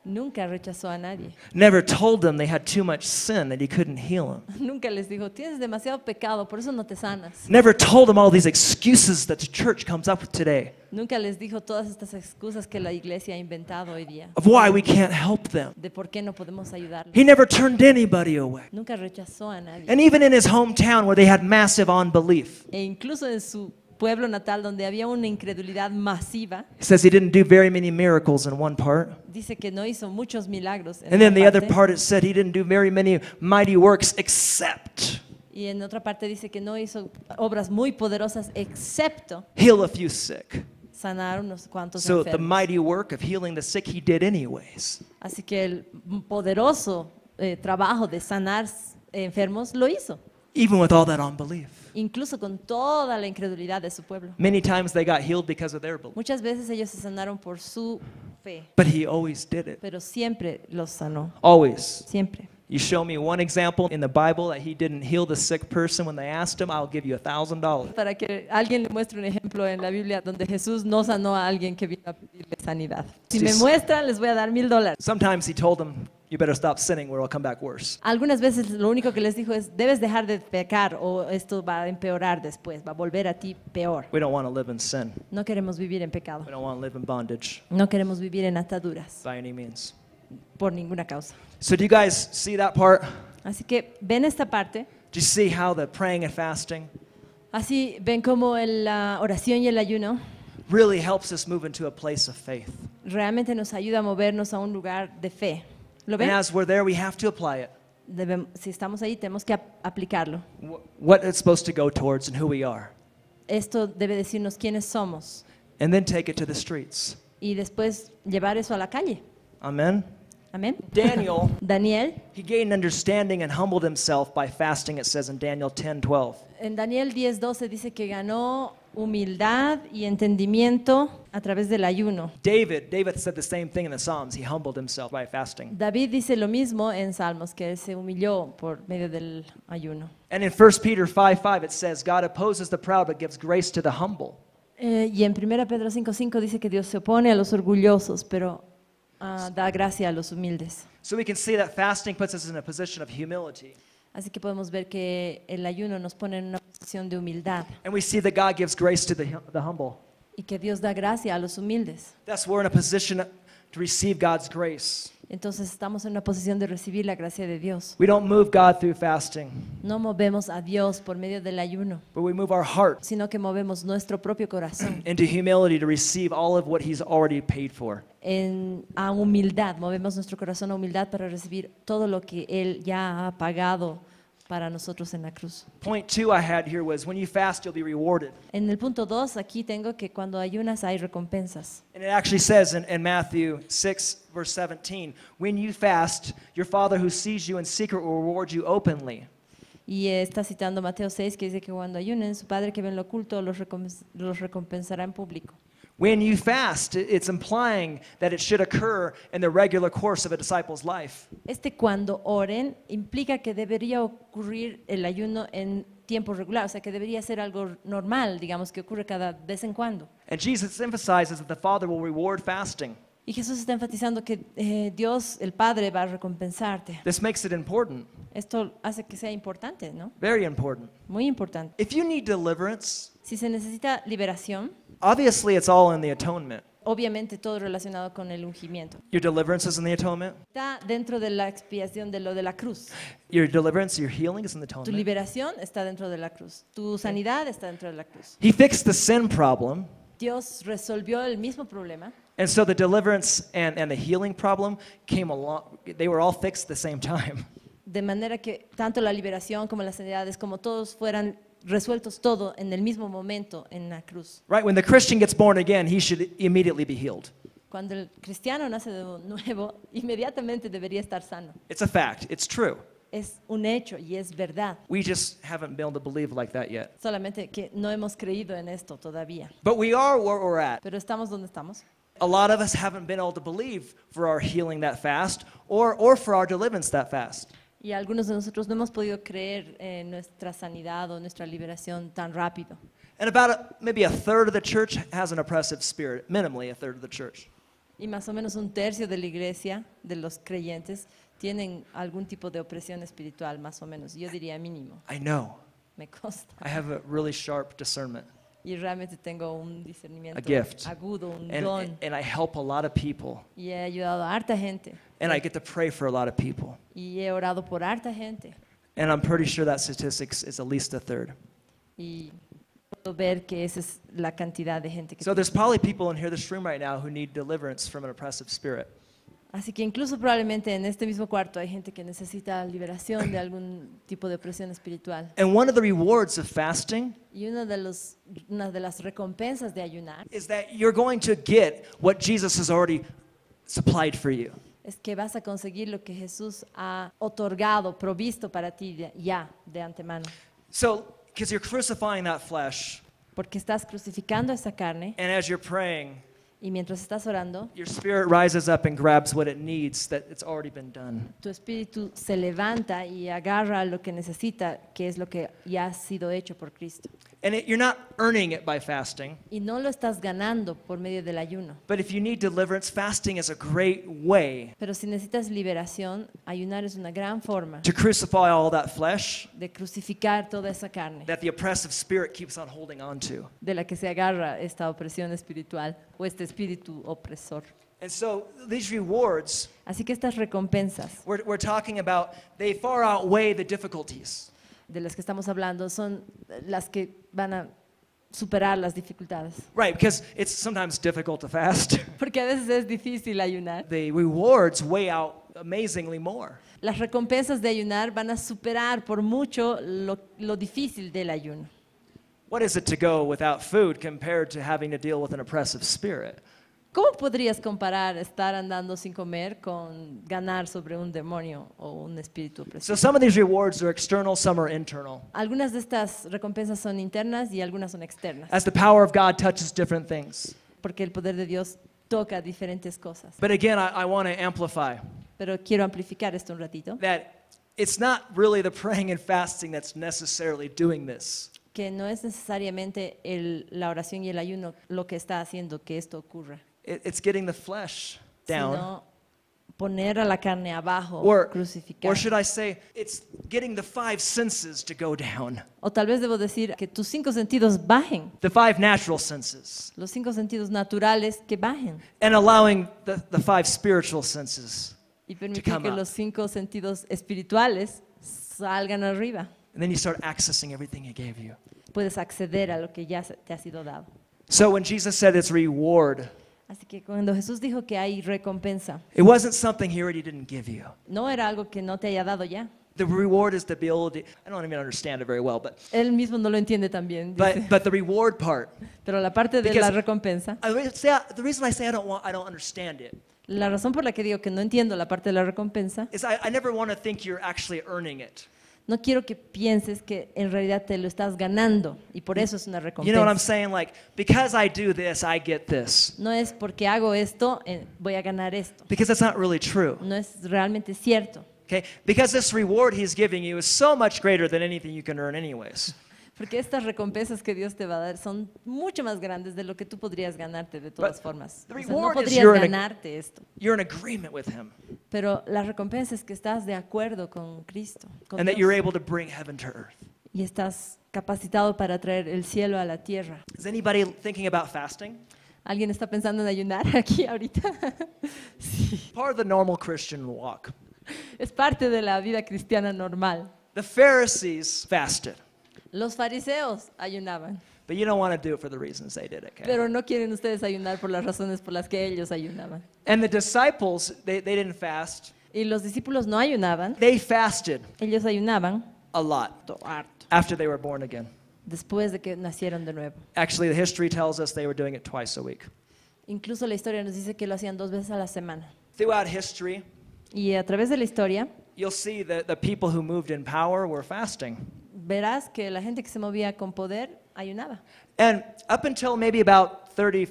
B: Nunca rechazó a nadie.
A: Never told them they had too much sin that He couldn't heal them.
B: Nunca les dijo, tienes demasiado pecado, por eso no te sanas.
A: Never told them all these excuses that the church comes up with today
B: Nunca les dijo todas estas excusas que la iglesia ha inventado hoy día
A: of why we can't help them.
B: de por qué no podemos ayudarlos.
A: He never turned anybody away.
B: Nunca rechazó a nadie.
A: And even in His hometown where they had massive unbelief,
B: E incluso en su pueblo natal, donde había una incredulidad masiva,
A: He says He didn't do very many miracles in one part.
B: dice que no hizo muchos milagros. En
A: And then
B: una
A: the other
B: parte.
A: part it said He didn't do very many mighty works except
B: Y en otra parte dice que no hizo obras muy poderosas excepto
A: heal a few sick.
B: sanar unos cuantos
A: So the
B: enfermos.
A: mighty work of healing the sick He did anyways.
B: Así que el poderoso trabajo de sanar enfermos lo hizo,
A: even with all that unbelief.
B: incluso con toda la incredulidad de su pueblo.
A: Many times they got healed because of their belief,
B: Muchas veces ellos se sanaron por su fe,
A: but he always did it.
B: pero siempre los sanó,
A: Always.
B: siempre.
A: You show me one example in the Bible that he didn't heal the sick person when they asked him, I'll give you $1,000.
B: Para que alguien le muestre un ejemplo en la Biblia donde Jesús no sanó a alguien que vino a pedirle sanidad. Si me muestran, les voy a dar $1,000.
A: Sometimes he told them, you better stop sinning or it'll come back worse.
B: Algunas veces lo único que les dijo es, debes dejar de pecar o esto va a empeorar después, va a volver a ti peor.
A: We don't want to live in sin.
B: No queremos vivir en pecado,
A: We don't want to live in bondage
B: no queremos vivir en ataduras
A: by any means.
B: por ninguna causa.
A: So do you guys see that part?
B: Así que ven esta parte,
A: Do you see how the praying and fasting
B: así ven como la oración y el ayuno
A: really helps us move into a place of faith?
B: realmente nos ayuda a movernos a un lugar de fe. ¿Lo
A: And
B: ven?
A: as we're there, we have to apply it.
B: Si estamos ahí, tenemos que aplicarlo.
A: What it's supposed to go towards and who we are.
B: Esto debe decirnos quiénes somos
A: And then take it to the streets.
B: y después llevar eso a la calle.
A: Amen?
B: Amén.
A: Daniel,
B: Daniel,
A: he gained understanding and humbled himself by fasting, it says in Daniel 10:12.
B: en Daniel 10:12 dice que ganó humildad y entendimiento a través del ayuno.
A: David said the same thing in the Psalms. He humbled himself by fasting.
B: David dice lo mismo en Salmos, que él se humilló por medio del ayuno.
A: And in 1 Peter 5:5 it says, God opposes the proud but gives grace to the humble.
B: Y en 1 Pedro 5:5 dice que Dios se opone a los orgullosos, pero da gracia a los humildes.
A: So we can see that fasting puts us in a position of humility.
B: Así que podemos ver que el ayuno nos pone en una posición de humildad
A: And we see that God gives grace to the humble.
B: y que Dios da gracia a los humildes.
A: Thus we're in a position to receive God's grace.
B: Entonces estamos en una posición de recibir la gracia de Dios.
A: We don't move God through fasting,
B: No movemos a Dios por medio del ayuno,
A: but we move our heart
B: sino que movemos nuestro propio corazón
A: into humility to receive all of what He's already paid for.
B: a humildad. Movemos nuestro corazón a humildad para recibir todo lo que Él ya ha pagado para nosotros en la cruz.
A: Point 2 I had here was when you fast, you'll be rewarded.
B: En el punto 2, aquí tengo que cuando ayunas hay recompensas.
A: And it actually says in Matthew 6, verse 17, when you fast, your Father who sees you in secret will reward you openly.
B: Y está citando Mateo 6, que dice que cuando ayunen, su Padre que ve en lo oculto los recompensará en público.
A: When you fast, it's implying that it should occur in the regular course of a disciple's life.
B: Cuando oren implica que debería ocurrir el ayuno en tiempo regular, o sea que debería ser algo normal, digamos, que ocurre cada vez en cuando.
A: And Jesus emphasizes that the Father will reward fasting.
B: Y Jesús está enfatizando que Dios, el Padre, va a recompensarte.
A: This makes it important,
B: Esto hace que sea importante, ¿no?
A: very important.
B: Muy importante.
A: If you need deliverance,
B: Si se necesita liberación,
A: obviously it's all in the atonement.
B: obviamente todo relacionado con el ungimiento.
A: Your deliverance is in the atonement.
B: Está dentro de la expiación de lo de la cruz.
A: Your deliverance, your healing is in the
B: Tu
A: atonement.
B: liberación está dentro de la cruz. Tu sanidad está dentro de la cruz.
A: He fixed the sin problem.
B: Dios resolvió el mismo problema.
A: And so the deliverance and the healing problem came along, they were all fixed at the same time.
B: De manera que tanto la liberación como las sanidades, como todos fueran resueltos todo en el mismo momento en la cruz.
A: Right? When the Christian gets born again, he should immediately be healed.
B: Cuando el cristiano nace de nuevo, inmediatamente debería estar sano.
A: It's a fact. It's true.
B: Es un hecho y es verdad.
A: We just haven't been able to believe like that yet.
B: Solamente que no hemos creído en esto todavía.
A: But we are where we're at.
B: Pero estamos donde estamos.
A: A lot of us haven't been able to believe for our healing that fast or for our deliverance that fast.
B: Y algunos de nosotros no hemos podido creer en nuestra sanidad o nuestra liberación tan rápido.
A: And about maybe a third of the church has an oppressive spirit, minimally a third of the church.
B: Y más o menos un tercio de la iglesia, de los creyentes, tienen algún tipo de opresión espiritual, más o menos. Yo diría mínimo,
A: I know.
B: me consta.
A: I have a really sharp discernment
B: Y realmente tengo un discernimiento
A: A gift.
B: agudo, un
A: and,
B: don.
A: and I help a lot of people
B: Y he ayudado a harta gente.
A: and I get to pray for a lot of people.
B: Y he orado por harta gente.
A: And I'm pretty sure that statistics is at least a third.
B: Y puedo ver que esa es la cantidad de gente que
A: So there's probably people in here, this room right now, who need deliverance from an oppressive spirit.
B: Así que incluso probablemente en este mismo cuarto hay gente que necesita liberación de algún tipo de opresión espiritual.
A: And one of the rewards of fasting
B: Y una de las recompensas de ayunar
A: is that you're going to get what Jesus has already supplied for you.
B: es que vas a conseguir lo que Jesús ha otorgado, provisto para ti ya de antemano.
A: So, because you're crucifying that flesh,
B: Porque estás crucificando esa carne
A: and as you're praying,
B: y mientras estás orando,
A: your spirit rises up and grabs what it needs that it's already been done.
B: tu espíritu se levanta y agarra lo que necesita, que es lo que ya ha sido hecho por Cristo.
A: And you're not earning it by fasting,
B: Y no lo estás ganando por medio del ayuno.
A: but if you need deliverance, fasting is a great way
B: Pero si necesitas liberación, ayunar es una gran forma
A: to crucify all that flesh
B: de crucificar toda esa carne
A: that the oppressive spirit keeps on holding on to.
B: de la que se agarra esta opresión espiritual o este espíritu opresor.
A: And so these rewards,
B: Así que estas recompensas
A: we're talking about, they far outweigh the difficulties.
B: de las que estamos hablando son las que van a superar las dificultades.
A: Right, because it's sometimes difficult to fast.
B: Porque a veces es difícil ayunar.
A: The rewards weigh out amazingly more.
B: Las recompensas de ayunar van a superar por mucho lo difícil del ayuno.
A: What is it to go without food compared to having to deal with an oppressive spirit?
B: ¿Cómo podrías comparar estar andando sin comer con ganar sobre un demonio o un espíritu opresor?
A: So some of these rewards are external, some are internal.
B: Algunas de estas recompensas son internas y algunas son externas,
A: As the power of God touches different things.
B: porque el poder de Dios toca diferentes cosas.
A: But again, I want to amplify
B: Pero quiero amplificar esto un ratito,
A: that it's not really the praying and fasting that's necessarily doing this.
B: que no es necesariamente la oración y el ayuno lo que está haciendo que esto ocurra,
A: It's getting the flesh down.
B: sino poner a la carne abajo,
A: Or
B: crucificar.
A: should I say, it's getting the five senses to go down.
B: O tal vez debo decir que tus 5 sentidos bajen,
A: The five natural senses.
B: los 5 sentidos naturales que bajen,
A: And allowing the five spiritual senses.
B: y permitir
A: come
B: que
A: up.
B: los 5 sentidos espirituales salgan arriba.
A: And then you start accessing everything He gave you.
B: Puedes acceder a lo que ya te ha sido dado.
A: So when Jesus said it's reward,
B: Así que cuando Jesús dijo que hay recompensa,
A: it wasn't something He already didn't give you.
B: no era algo que no te haya dado ya.
A: The reward is the ability, I don't even understand it very well,
B: Él mismo no lo entiende también, dice.
A: but the reward part.
B: Pero la parte de
A: Because-
B: la recompensa,
A: The reason I say I don't understand it
B: la razón por la que digo que no entiendo la parte de la recompensa,
A: is I never want to think you're actually earning it.
B: no quiero que pienses que en realidad te lo estás ganando y por eso es una
A: You know what I'm
B: recompensa.
A: saying? Like, because I do this, I get this.
B: No es porque hago esto, voy a ganar esto.
A: Because that's not really true.
B: No es realmente cierto.
A: Okay? Because this reward He's giving you is so much greater than anything you can earn anyways.
B: Porque estas recompensas que Dios te va a dar son mucho más grandes de lo que tú podrías ganarte de todas
A: But
B: formas.
A: the
B: O sea,
A: reward
B: no
A: is
B: podrías
A: you're in a-
B: ganarte esto.
A: You're in agreement with Him.
B: Pero la recompensa es que estás de acuerdo con Cristo, con
A: And that
B: Dios,
A: you're able to bring heaven to earth.
B: y estás capacitado para traer el cielo a la tierra.
A: Is anybody thinking about fasting?
B: ¿Alguien está pensando en ayunar aquí ahorita? Sí,
A: Part of the normal Christian walk.
B: es parte de la vida cristiana normal.
A: The Pharisees fasted,
B: Los fariseos ayunaban,
A: but you don't want to do it for the reasons they did, okay?
B: pero no quieren ustedes ayunar por las razones por las que ellos ayunaban.
A: And the disciples, they didn't fast.
B: Y los discípulos no ayunaban,
A: They fasted
B: ellos ayunaban
A: a lot
B: harto,
A: after they were born again.
B: después de que nacieron de nuevo.
A: Actually, the history tells us they were doing it twice a week.
B: Incluso la historia nos dice que lo hacían 2 veces a la semana.
A: Throughout history,
B: Y a través de la historia
A: you'll see that the people who moved in power were fasting.
B: verás que la gente que se movía con poder ayunaba.
A: And up until maybe about 30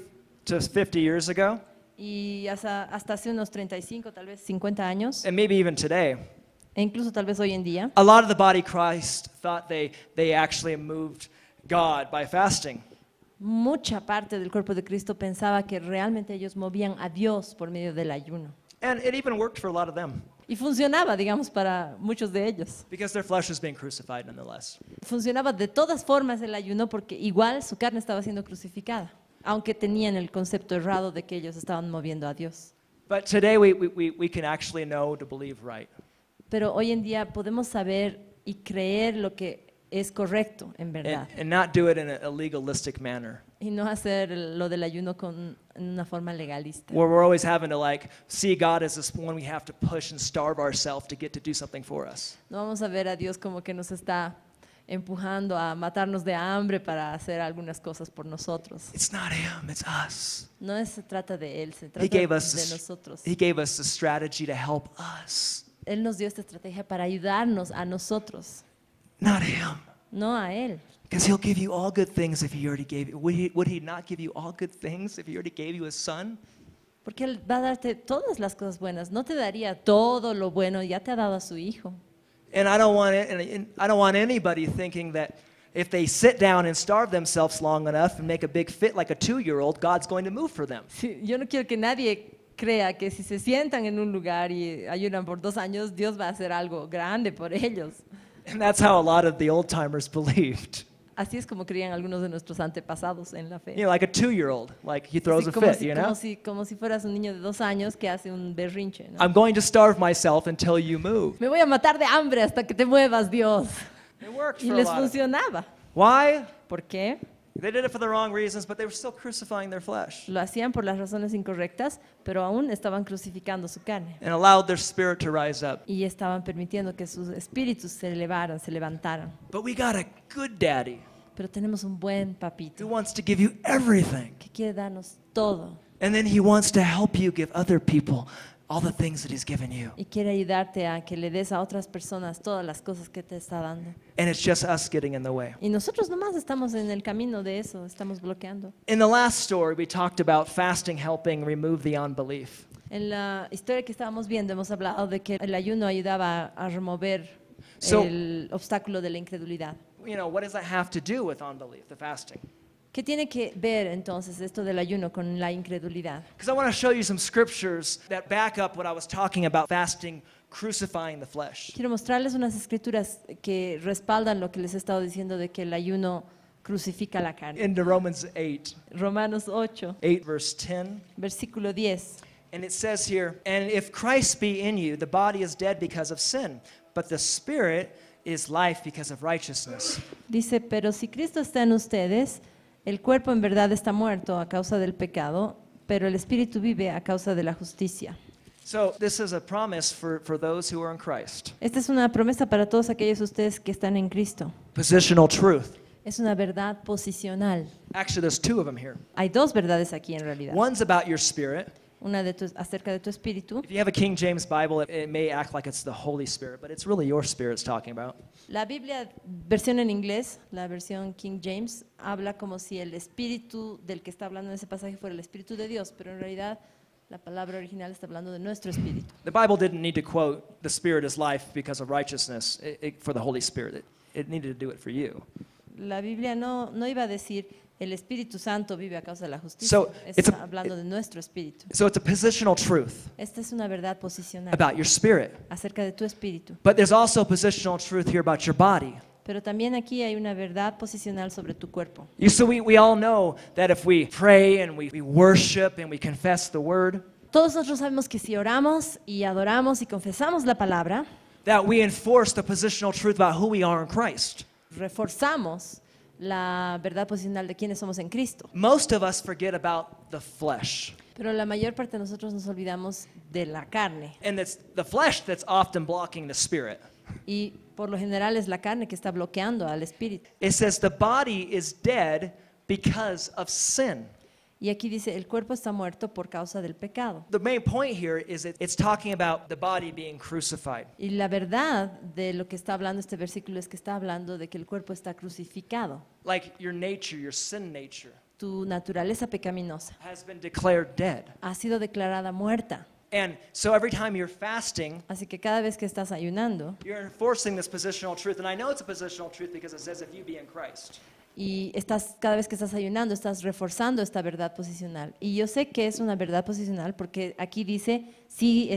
A: to 50 years ago,
B: Y hasta hace unos 35, tal vez 50 años,
A: and maybe even today,
B: e incluso tal vez hoy en día,
A: a lot of the body of Christ thought they actually moved God by fasting.
B: mucha parte del cuerpo de Cristo pensaba que realmente ellos movían a Dios por medio del ayuno.
A: And it even worked for a lot of them
B: Y funcionaba, digamos, para muchos de ellos.
A: because their flesh was being crucified nonetheless.
B: Funcionaba de todas formas el ayuno porque igual su carne estaba siendo crucificada, aunque tenían el concepto errado de que ellos estaban moviendo a Dios.
A: But today we can actually know to believe right.
B: Pero hoy en día podemos saber y creer lo que es correcto, en verdad.
A: And not do it in a legalistic manner
B: Y no hacer lo del ayuno en una forma legalista.
A: where we're always having to like see God as this one we have to push and starve ourselves to get to do something for us.
B: No vamos a ver a Dios como que nos está empujando a matarnos de hambre para hacer algunas cosas por nosotros.
A: It's not him, it's us.
B: No se trata de Él, se
A: He
B: trata
A: gave
B: de
A: us
B: nosotros.
A: he gave us the strategy to help us,
B: Él nos dio esta estrategia para ayudarnos a nosotros,
A: not him.
B: no a Él.
A: Because he'll give you all good things if he already gave you. Would he not give you all good things if he already gave you his son?
B: Porque Él va a darte todas las cosas buenas. No te daría todo lo bueno, ya te ha dado a su Hijo.
A: And I don't want anybody thinking that if they sit down and starve themselves long enough and make a big fit like a 2-year-old, God's going to move for them.
B: Sí, yo no quiero que nadie crea que si se sientan en un lugar y ayunan por 2 años, Dios va a hacer algo grande por ellos.
A: And that's how a lot of the old timers believed.
B: Así es como creían algunos de nuestros antepasados en la fe.
A: You know, like a 2-year-old, like he throws
B: Así
A: a
B: como
A: fit,
B: si,
A: you know?
B: como si fueras un niño de 2 años que hace un berrinche, ¿no?
A: I'm going to starve myself until you move.
B: Me voy a matar de hambre hasta que te muevas, Dios.
A: It worked
B: Y
A: for a
B: les
A: lot of them.
B: funcionaba.
A: Why?
B: ¿Por qué?
A: They did it for the wrong reasons, but they were still crucifying their flesh
B: Lo hacían por las razones incorrectas, pero aún estaban crucificando su carne.
A: and allowed their spirit to rise up.
B: Y estaban permitiendo que sus espíritus se elevaran, se levantaran.
A: But we got a good daddy
B: Pero tenemos un buen
A: who
B: papito
A: wants to give you everything.
B: que quiere darnos todo
A: And then he wants to help you give other people all the things that he's given you.
B: y quiere ayudarte a que le des a otras personas todas las cosas que te está dando.
A: And it's just us getting in the way.
B: Y nosotros nomás estamos en el camino de eso, estamos bloqueando.
A: In the last story, we talked about fasting helping remove the unbelief.
B: En la historia que estábamos viendo hemos hablado de que el ayuno ayudaba a remover
A: So-
B: el obstáculo de la incredulidad.
A: You know, what does that have to do with unbelief, the fasting?
B: ¿Qué tiene que ver entonces esto del ayuno con la incredulidad?
A: Because I want to show you some scriptures that back up what I was talking about fasting crucifying the flesh.
B: Quiero mostrarles unas escrituras que respaldan lo que les he estado diciendo de que el ayuno crucifica la carne.
A: Into Romans 8,
B: Romanos 8,
A: 8 verse 10.
B: versículo 10.
A: And it says here, and if Christ be in you, the body is dead because of sin, but the spirit is life because of righteousness.
B: Dice, pero si Cristo está en ustedes, el cuerpo en verdad está muerto a causa del pecado, pero el espíritu vive a causa de la justicia.
A: So this is a promise for those who are in Christ.
B: Esta es una promesa para todos aquellos de ustedes que están en Cristo.
A: Positional truth.
B: Es una verdad posicional.
A: Actually, there's 2 of them here.
B: Hay 2 verdades aquí en realidad.
A: One's about your spirit.
B: Una acerca de tu espíritu.
A: If you have a King James Bible, it may act like it's the Holy Spirit, but it's really your spirit it's talking about.
B: La Biblia, versión en inglés, la versión King James, habla como si el espíritu del que está hablando en ese pasaje fuera el espíritu de Dios, pero en realidad la palabra original está hablando de nuestro espíritu.
A: The Bible didn't need to quote, the Spirit is life because of righteousness for the Holy Spirit. It needed to do it for you.
B: La Biblia no iba a decir el Espíritu Santo vive a causa de la justicia.
A: So, it's
B: Está
A: a-
B: hablando de nuestro espíritu.
A: So it's a positional truth
B: Esta es una verdad posicional
A: about your spirit.
B: acerca de tu espíritu.
A: But there's also a positional truth here about your body.
B: Pero también aquí hay una verdad posicional sobre tu cuerpo.
A: So we all know that if we pray and we worship and we confess the word,
B: Todos nosotros sabemos que si oramos y adoramos y confesamos la palabra,
A: that we enforce the positional truth about who we are in Christ.
B: reforzamos la verdad posicional de quiénes somos en Cristo.
A: Most of us forget about the flesh.
B: Pero la mayor parte de nosotros nos olvidamos de la carne.
A: And it's the flesh that's often blocking the spirit.
B: Y por lo general es la carne que está bloqueando al espíritu.
A: It says the body is dead because of sin.
B: Y aquí dice, el cuerpo está muerto por causa del pecado.
A: The main point here is that it's talking about the body being crucified.
B: Y la verdad de lo que está hablando este versículo es que está hablando de que el cuerpo está crucificado.
A: Like your nature, your sin nature,
B: Tu naturaleza pecaminosa
A: has been declared dead.
B: ha sido declarada muerta.
A: And so every time you're fasting,
B: Así que cada vez que estás ayunando
A: you're enforcing this positional truth. And I know it's a positional truth because it says if you be in Christ.
B: y cada vez que estás ayunando, estás reforzando esta verdad posicional. Y yo sé que es una verdad posicional porque aquí dice, si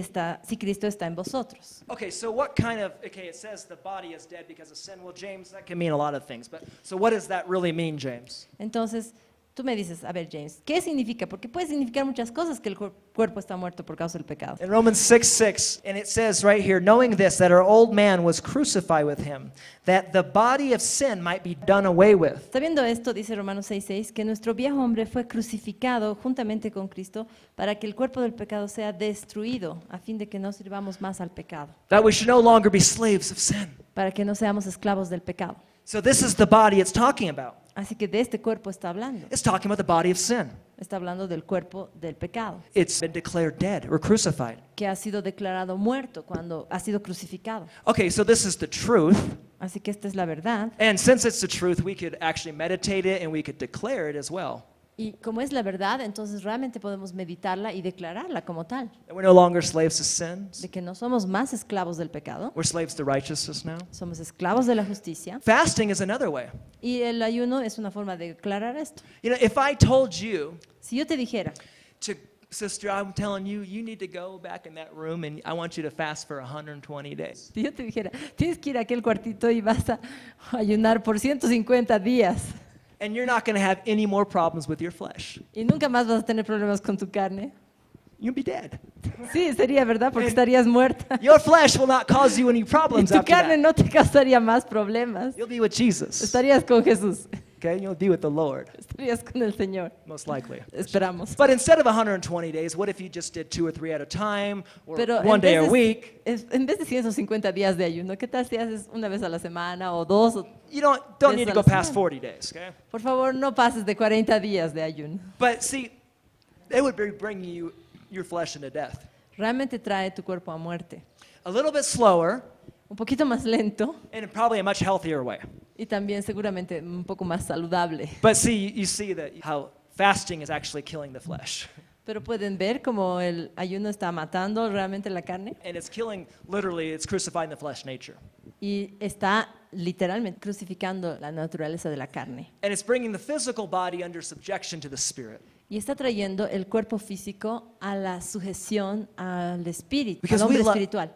B: Cristo está en vosotros.
A: Okay, so what kind of, okay, it says the body is dead because of sin. Well, James, that can mean a lot of things. But so what does that really mean, James?
B: Entonces, tú me dices, a ver, James, ¿qué significa? Porque puede significar muchas cosas que el cuerpo está muerto por causa del pecado.
A: In Romans 6:6, and it says right here, knowing this, that our old man was crucified with him, that the body of sin might be done away with.
B: Sabiendo esto, dice Romanos 6:6, que nuestro viejo hombre fue crucificado juntamente con Cristo para que el cuerpo del pecado sea destruido, a fin de que no sirvamos más al pecado,
A: That we should no longer be slaves of sin.
B: para que no seamos esclavos del pecado.
A: So this is the body it's talking about.
B: Así que de este cuerpo está hablando.
A: It's talking about the body of sin.
B: Está hablando del cuerpo del pecado,
A: It's been declared dead or crucified.
B: que ha sido declarado muerto cuando ha sido crucificado.
A: Okay, so this is the truth.
B: Así que esta es la verdad.
A: And since it's the truth, we could actually meditate it and we could declare it as well.
B: Y como es la verdad, entonces realmente podemos meditarla y declararla como tal.
A: And we're no longer slaves to sin.
B: De que no somos más esclavos del pecado,
A: We're slaves to righteousness now.
B: somos esclavos de la justicia.
A: Fasting is another way.
B: Y el ayuno es una forma de declarar esto.
A: You know, if I told you
B: Si yo te dijera,
A: sister, I'm telling you, you need to go back in that room and I want you to fast for 120 days.
B: si yo te dijera, tienes que ir a aquel cuartito y vas a ayunar por 150 días
A: And you're not going to have any more problems with your flesh.
B: y nunca más vas a tener problemas con tu carne.
A: You'll be dead.
B: Sí, sería verdad porque estarías muerta.
A: Your flesh will not cause you any
B: Y
A: problems
B: tu
A: after
B: carne
A: that.
B: no te causaría más problemas.
A: You'll be with Jesus.
B: Estarías con Jesús,
A: Okay, you'll be with the Lord,
B: estarías con el Señor.
A: most likely.
B: Esperamos.
A: But instead of 120 days, what if you just did 2 or 3 at a time, or
B: Pero
A: one day a week?
B: en vez de 150 días de ayuno, ¿qué tal si haces una vez a la semana o dos?
A: You don't need to go
B: Yes,
A: past
B: Alessandro.
A: 40 days, okay?
B: Por favor, no pases de 40 días de ayuno.
A: But see, it would be bringing your flesh into death.
B: Realmente trae tu cuerpo a muerte.
A: A little bit slower,
B: Un poquito más lento
A: and probably a much healthier way.
B: y también seguramente un poco más saludable.
A: But see, you see that how fasting is actually killing the flesh.
B: Pero pueden ver cómo el ayuno está matando realmente la carne
A: And it's killing, literally, it's crucifying the flesh nature.
B: y está literalmente crucificando la naturaleza de la carne.
A: And it's bringing the physical body under subjection to the spirit.
B: Y está trayendo el cuerpo físico a la sujeción al espíritu,
A: Because
B: al hombre
A: we lo-
B: espiritual.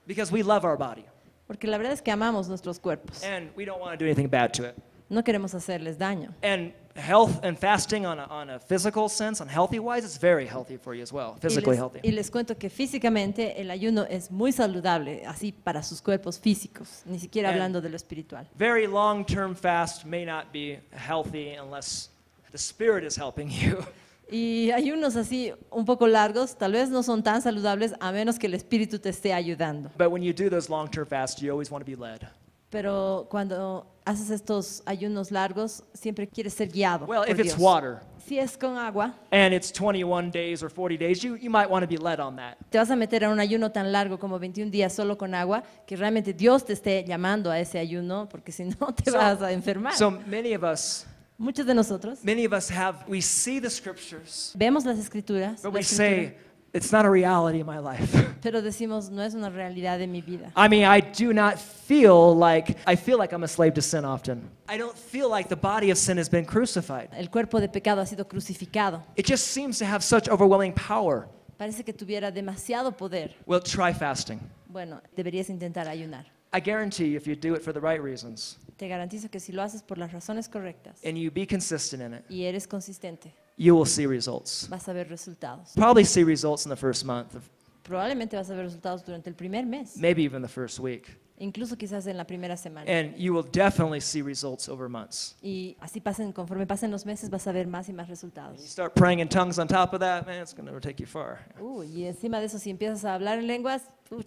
A: Because we love our body.
B: Porque la verdad es que amamos nuestros cuerpos.
A: And we don't want to do anything bad to it.
B: No queremos hacerles daño.
A: And health and fasting on a physical sense, on healthy wise, it's very healthy for you as well, physically healthy.
B: Y les cuento que físicamente el ayuno es muy saludable, así para sus cuerpos físicos, ni siquiera
A: And-
B: hablando de lo espiritual.
A: Very long-term fast may not be healthy unless the spirit is helping you.
B: Y ayunos así un poco largos, tal vez no son tan saludables a menos que el espíritu te esté ayudando.
A: But when you do those long-term fasts, you always want to be led.
B: Pero cuando haces estos ayunos largos, siempre quieres ser guiado
A: Well,
B: por
A: if it's
B: Dios.
A: water
B: Si es con agua,
A: and it's 21 days or 40 days, you might want to be led on that.
B: te vas a meter a un ayuno tan largo como 21 días solo con agua, que realmente Dios te esté llamando a ese ayuno, porque si no te
A: So-
B: vas a enfermar.
A: So many of us
B: Muchos
A: we see the scriptures,
B: vemos las escrituras,
A: but
B: la
A: we
B: escritura,
A: say, it's not a reality in my life.
B: pero decimos, no es una realidad de mi vida.
A: I mean, I do not feel like I'm a slave to sin often. I don't feel like the body of sin has been crucified.
B: El cuerpo de pecado ha sido crucificado.
A: It just seems to have such overwhelming power.
B: Parece que tuviera demasiado poder.
A: Well, try fasting.
B: Bueno, deberías intentar ayunar.
A: I guarantee you, if you do it for the right reasons
B: Te garantizo que si lo haces por las razones correctas
A: and you be consistent in it,
B: y eres consistente,
A: you will see results.
B: vas a ver resultados.
A: Probably see results in the first month,
B: Probablemente vas a ver resultados durante el primer mes,
A: maybe even the first week.
B: incluso quizás en la primera semana.
A: And you will definitely see results over months.
B: Y así conforme pasen los meses, vas a ver más y más
A: You
B: resultados.
A: start praying in tongues on top of that, man, it's going to take you far.
B: Y encima de eso, si empiezas a hablar en lenguas,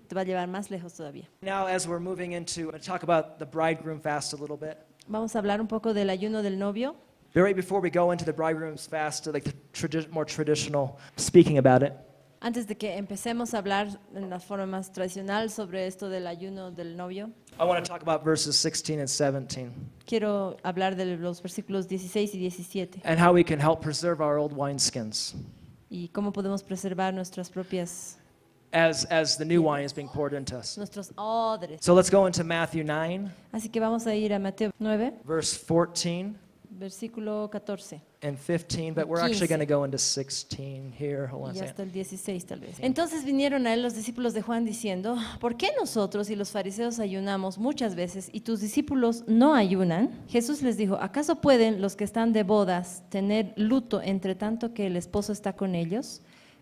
B: te va a llevar más lejos todavía.
A: Now, as we're moving into, I'm going to talk about the bridegroom fast a little bit.
B: Vamos a hablar un poco del ayuno del novio.
A: Right before we go into the bridegroom's fast, like the more traditional speaking about it,
B: Antes de que empecemos a hablar en la forma más tradicional sobre esto del ayuno del novio,
A: I want to talk about verses 16 and 17
B: quiero hablar de los versículos 16 y 17
A: and how we can help preserve our old wineskins
B: y cómo podemos preservar nuestras propias,
A: as the new wine is being poured into us.
B: nuestros odres.
A: So let's go into Matthew 9,
B: Así que vamos a ir a Mateo 9,
A: verse 14
B: versículo 14
A: and 15, but we're actually
B: 15.
A: going to go into 16 here. Hold on a
B: y
A: second.
B: hasta el 16 tal vez. Entonces vinieron a él los discípulos de Juan diciendo, ¿por qué nosotros y los fariseos ayunamos muchas veces y tus discípulos no ayunan? Jesús les dijo, ¿acaso pueden los que están de bodas tener luto entre tanto que el esposo está con ellos?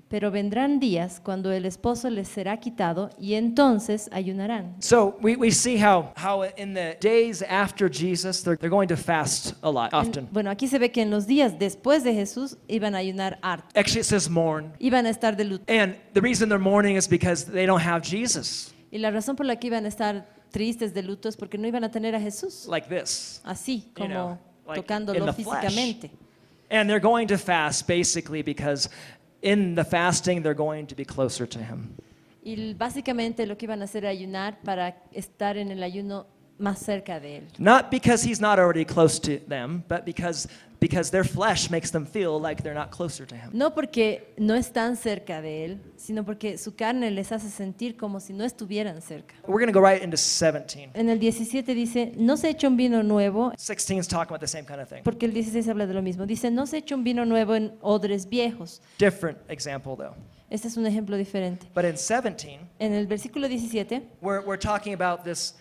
B: Pero vendrán días cuando el esposo les será quitado y entonces ayunarán.
A: So we see how in the days after Jesus, they're going to fast a lot, often.
B: Bueno, aquí se ve que en los días después de Jesús iban a ayunar harto,
A: Actually, it says mourn.
B: iban a estar de luto.
A: And the reason they're mourning is because they don't have Jesus.
B: Y la razón por la que iban a estar tristes de luto es porque no iban a tener a Jesús
A: like this.
B: así,
A: You know,
B: como
A: like in
B: tocándolo
A: the flesh.
B: físicamente.
A: And they're going to fast basically because in the fasting they're going to be closer to him.
B: Y básicamente lo que iban a hacer era ayunar para estar en el ayuno más cerca de él.
A: Not because he's not already close to them, but because their flesh makes them feel like they're not closer to him.
B: No porque no están cerca de él, sino porque su carne les hace sentir como si no estuvieran cerca.
A: We're going to go right into 17.
B: En el 17 dice, no se echa un vino nuevo,
A: 16 is talking about the same kind of thing.
B: porque el 16 habla de lo mismo. Dice, no se echa un vino nuevo en odres viejos.
A: Different example though.
B: Este es un ejemplo diferente.
A: But in 17,
B: En el versículo 17
A: we're talking about this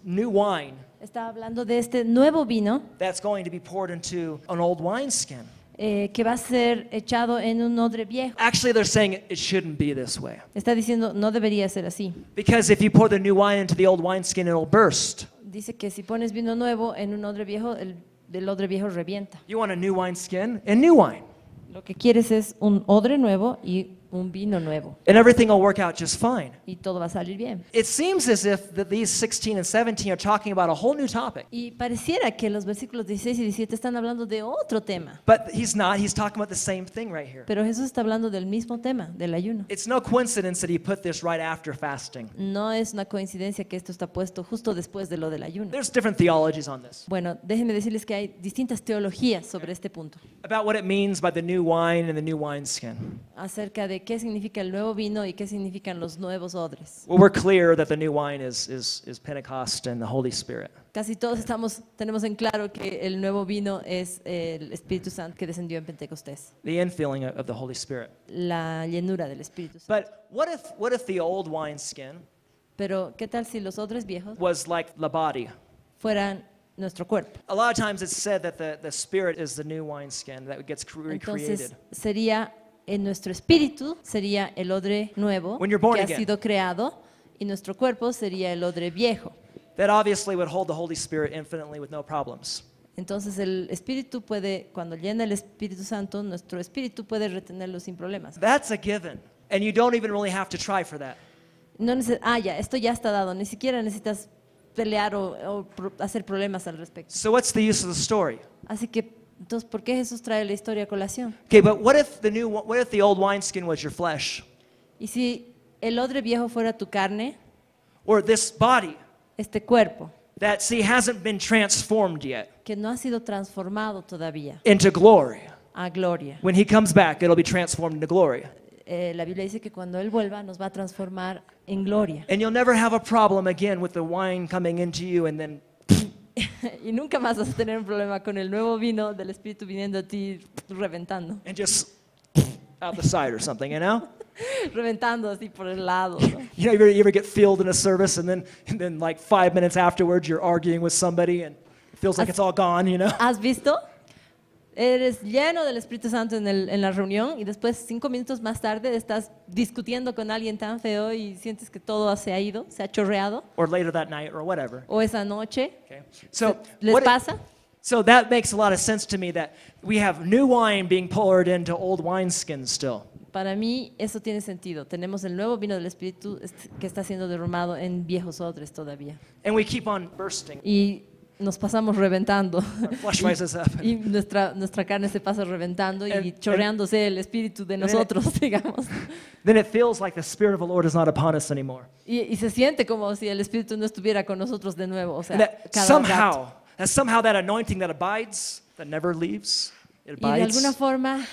A: new wine
B: está hablando de este nuevo vino
A: that's going to be poured into an old wineskin.
B: que va a ser echado en un odre viejo.
A: Actually, they're saying it shouldn't be this way.
B: Está diciendo, no debería ser así.
A: Because if you pour the new wine into the old wineskin, it'll burst.
B: Dice que si pones vino nuevo en un odre viejo, el odre viejo revienta.
A: You want a new wineskin and new wine.
B: Lo que quieres es un odre nuevo y un vino nuevo.
A: And everything will work out just fine.
B: Y todo va a salir bien.
A: It seems as if that these 16 and 17 are talking about a whole new topic.
B: Y pareciera que los versículos 16 y 17 están hablando de otro tema.
A: But he's not. He's talking about the same thing right here.
B: Pero Jesús está hablando del mismo tema, del ayuno.
A: It's no coincidence that he put this right after fasting.
B: No es una coincidencia que esto está puesto justo después de lo del ayuno.
A: There's different theologies on this
B: Bueno, déjenme decirles que hay distintas teologías sobre este punto,
A: about what it means by the new wine and the new wineskin.
B: acerca de qué significa el nuevo vino y qué significan los nuevos odres.
A: Well, we're clear that the new wine is Pentecost and the Holy Spirit.
B: Casi todos tenemos en claro que el nuevo vino es el Espíritu Santo que descendió en Pentecostés,
A: The infilling of the Holy Spirit.
B: la llenura del Espíritu Santo.
A: But what if the old wineskin
B: Pero, ¿qué tal si los odres viejos
A: was like the body?
B: fueran nuestro cuerpo?
A: A lot of times it's said that the spirit is the new wineskin that gets recreated.
B: Entonces, sería en nuestro espíritu, sería el odre nuevo
A: When you're born
B: que ha
A: again.
B: sido creado, y nuestro cuerpo sería el odre viejo.
A: That obviously would hold the Holy Spirit infinitely with no problems.
B: Entonces el espíritu puede, cuando llena el Espíritu Santo, nuestro espíritu puede retenerlo sin problemas.
A: That's a given. And you don't even really have to try for that.
B: No ya, esto ya está dado, ni siquiera necesitas pelear o hacer problemas al respecto.
A: So what's the use of the story?
B: Así que, entonces, ¿por qué Jesús trae la historia a colación?
A: Okay, but what if the old wineskin was your flesh?
B: Y si el odre viejo fuera tu carne,
A: Or this body
B: este cuerpo,
A: that, see, hasn't been transformed yet
B: que no ha sido transformado todavía
A: into glory.
B: a gloria.
A: When he comes back, it'll be transformed into glory.
B: La Biblia dice que cuando Él vuelva nos va a transformar en gloria.
A: And you'll never have a problem again with the wine coming into you and then
B: Y nunca más vas a tener un problema con el nuevo vino del Espíritu viniendo a ti reventando.
A: and just out the side or something, you know?
B: Reventando así por el lado, ¿no?
A: You know, you ever get filled in a service and then like 5 minutes afterwards you're arguing with somebody and it feels like it's all gone, you know?
B: ¿Has visto? Eres lleno del Espíritu Santo en la reunión y después 5 minutos más tarde estás discutiendo con alguien tan feo y sientes que todo se ha ido, se ha chorreado,
A: Or later that night or whatever.
B: o esa noche.
A: Okay? So
B: ¿Les
A: what
B: pasa?
A: so that makes a lot of sense to me that we have new wine being poured into old wineskins still.
B: Para mí eso tiene sentido. Tenemos el nuevo vino del Espíritu que está siendo derramado en viejos odres todavía.
A: And we keep on bursting.
B: Y nos pasamos reventando.
A: Our flesh rises up.
B: Y nuestra carne se pasa reventando y
A: And-
B: chorreándose el espíritu de
A: then it-
B: nosotros, digamos.
A: Then it feels like the Spirit of the Lord is not upon us anymore.
B: Y se siente como si el espíritu no estuviera con nosotros de nuevo. O sea,
A: And that
B: cada rato.
A: somehow that anointing that abides, that never leaves, it
B: Y de
A: abides.
B: alguna forma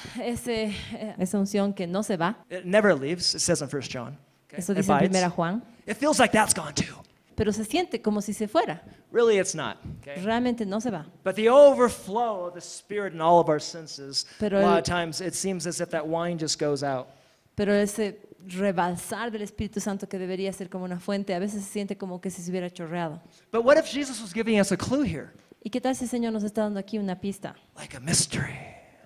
B: esa unción que no se va,
A: It never leaves, it says in 1 John. Okay?
B: eso
A: It
B: dice en
A: abides.
B: 1 Juan,
A: It feels like that's gone too.
B: pero se siente como si se fuera.
A: Really, it's not. Okay?
B: Realmente no se va.
A: But the overflow of the Spirit in all of our senses,
B: Pero
A: a lot
B: el-
A: of times it seems as if that wine just goes out.
B: Pero ese rebalsar del Espíritu Santo que debería ser como una fuente, a veces se siente como que si se hubiera chorreado.
A: But what if Jesus was giving us a clue here?
B: ¿Y qué tal si el Señor nos está dando aquí una pista?
A: Like a mystery.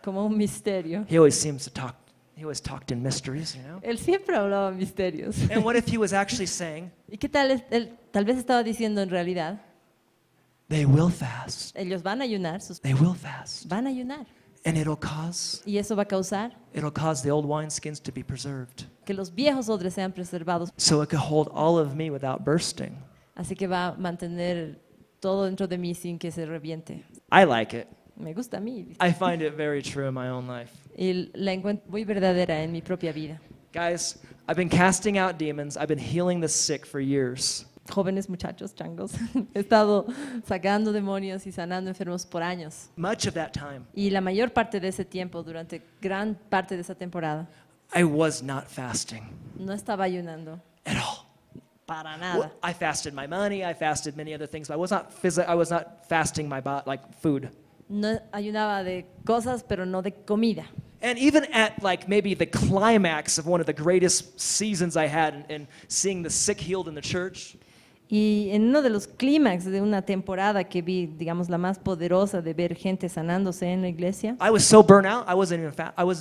B: Como un misterio.
A: He always seems to talk, he always talked in mysteries, you know?
B: Él siempre hablaba misterios.
A: And what if he was actually saying,
B: ¿Y qué tal él tal vez estaba diciendo en realidad,
A: they will fast,
B: ellos van a ayunar,
A: they will fast,
B: van a ayunar.
A: and it'll cause the old wineskins to be preserved,
B: Que los viejos odres sean preservados
A: so it could hold all of me without bursting.
B: Así que va a mantener todo dentro de mí sin que se reviente.
A: I like it.
B: Me gusta a mí.
A: I find it very true in my own life.
B: Y la encuentro muy verdadera en mi propia vida.
A: Guys, I've been casting out demons. I've been healing the sick for years.
B: Jóvenes muchachos, changos, he estado sacando demonios y sanando enfermos por años.
A: Much of that time,
B: Y la mayor parte de ese tiempo, durante gran parte de esa temporada,
A: I was not fasting
B: no estaba ayunando
A: at all.
B: para
A: Well,
B: nada.
A: I fasted my money. I fasted many other things, but I was not fasting my body, like food.
B: No ayunaba de cosas, pero no de comida.
A: And even at like maybe the climax of one of the greatest seasons I had in seeing the sick healed in the church,
B: Y en uno de los clímax de una temporada que vi, digamos, la más poderosa de ver gente sanándose en la iglesia,
A: I was so burnt out, I wasn't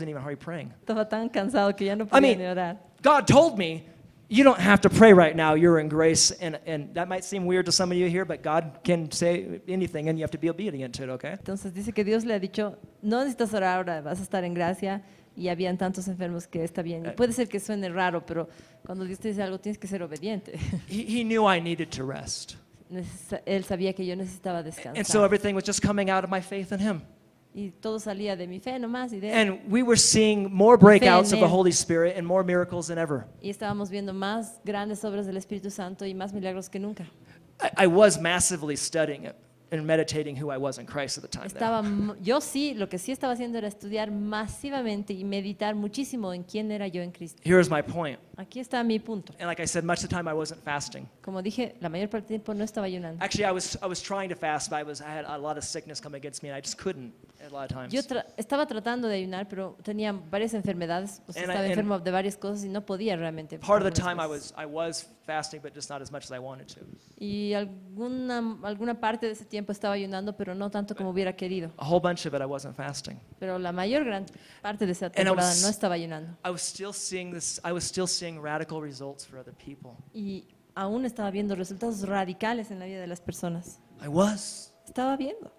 A: even hardly praying.
B: estaba tan cansado que ya no
A: I
B: podía
A: mean,
B: ni orar.
A: God told me, you don't have to pray right now, you're in grace. And that might seem weird to some of you here, but God can say anything and you have to be obedient to it, okay?
B: Entonces dice que Dios le ha dicho, no necesitas orar ahora, vas a estar en gracia. Y habían tantos enfermos que está bien. Y puede ser que suene raro, pero cuando Dios te dice algo tienes que ser obediente.
A: He knew I needed to rest.
B: Él sabía que yo necesitaba
A: And so
B: descansar.
A: everything was just coming out of my faith in Him.
B: Y todo salía de mi fe nomás y de él.
A: And we were seeing more breakouts of the
B: él.
A: Holy Spirit and more miracles than ever.
B: Y estábamos viendo más grandes obras del Espíritu Santo y más milagros que nunca.
A: I was massively studying it and meditating who I was in Christ at the time. There.
B: Yo sí, lo que sí estaba haciendo era estudiar masivamente y meditar muchísimo en quién era yo en Cristo.
A: Here's my point.
B: Aquí está mi punto.
A: And like I said, much of the time I wasn't fasting.
B: Como dije, la mayor parte del tiempo no estaba ayunando.
A: Actually, I was trying to fast, but I had a lot of sickness come against me, and I just couldn't a lot of times.
B: Yo estaba tratando de ayunar, pero tenía varias enfermedades, o sea,
A: And
B: estaba enfermo de varias cosas y no podía realmente.
A: Part of the
B: algunas
A: time
B: cosas.
A: I was fasting, but just not as much as I wanted to.
B: Y alguna parte de ese tiempo estaba ayunando, pero no tanto como hubiera querido.
A: A whole bunch of it I wasn't fasting.
B: Pero la mayor gran parte de esa
A: I
B: temporada
A: was-
B: no estaba ayunando.
A: I was still seeing radical results for other people.
B: Y aún estaba viendo resultados radicales en la vida de las personas.
A: I was.
B: Estaba viendo.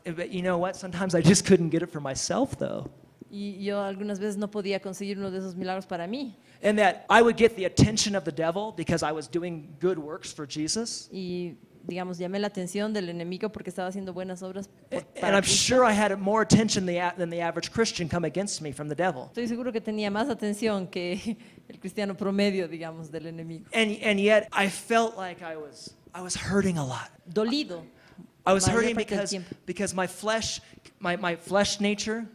A: But you know what? Sometimes I just couldn't get it for myself, though.
B: Y yo algunas veces no podía conseguir uno de esos milagros para mí.
A: And that I would get the attention of the devil because I was doing good works for Jesus.
B: Y, digamos, llamé la atención del enemigo porque estaba haciendo buenas obras
A: And
B: para
A: I'm
B: Cristo.
A: sure I had more attention than the average Christian come against me from the devil.
B: Estoy seguro que tenía más atención que el cristiano promedio, digamos, del enemigo.
A: And yet I felt like I was hurting a lot.
B: Dolido.
A: I was
B: Mayor
A: hurting
B: parte del
A: because
B: tiempo.
A: my flesh nature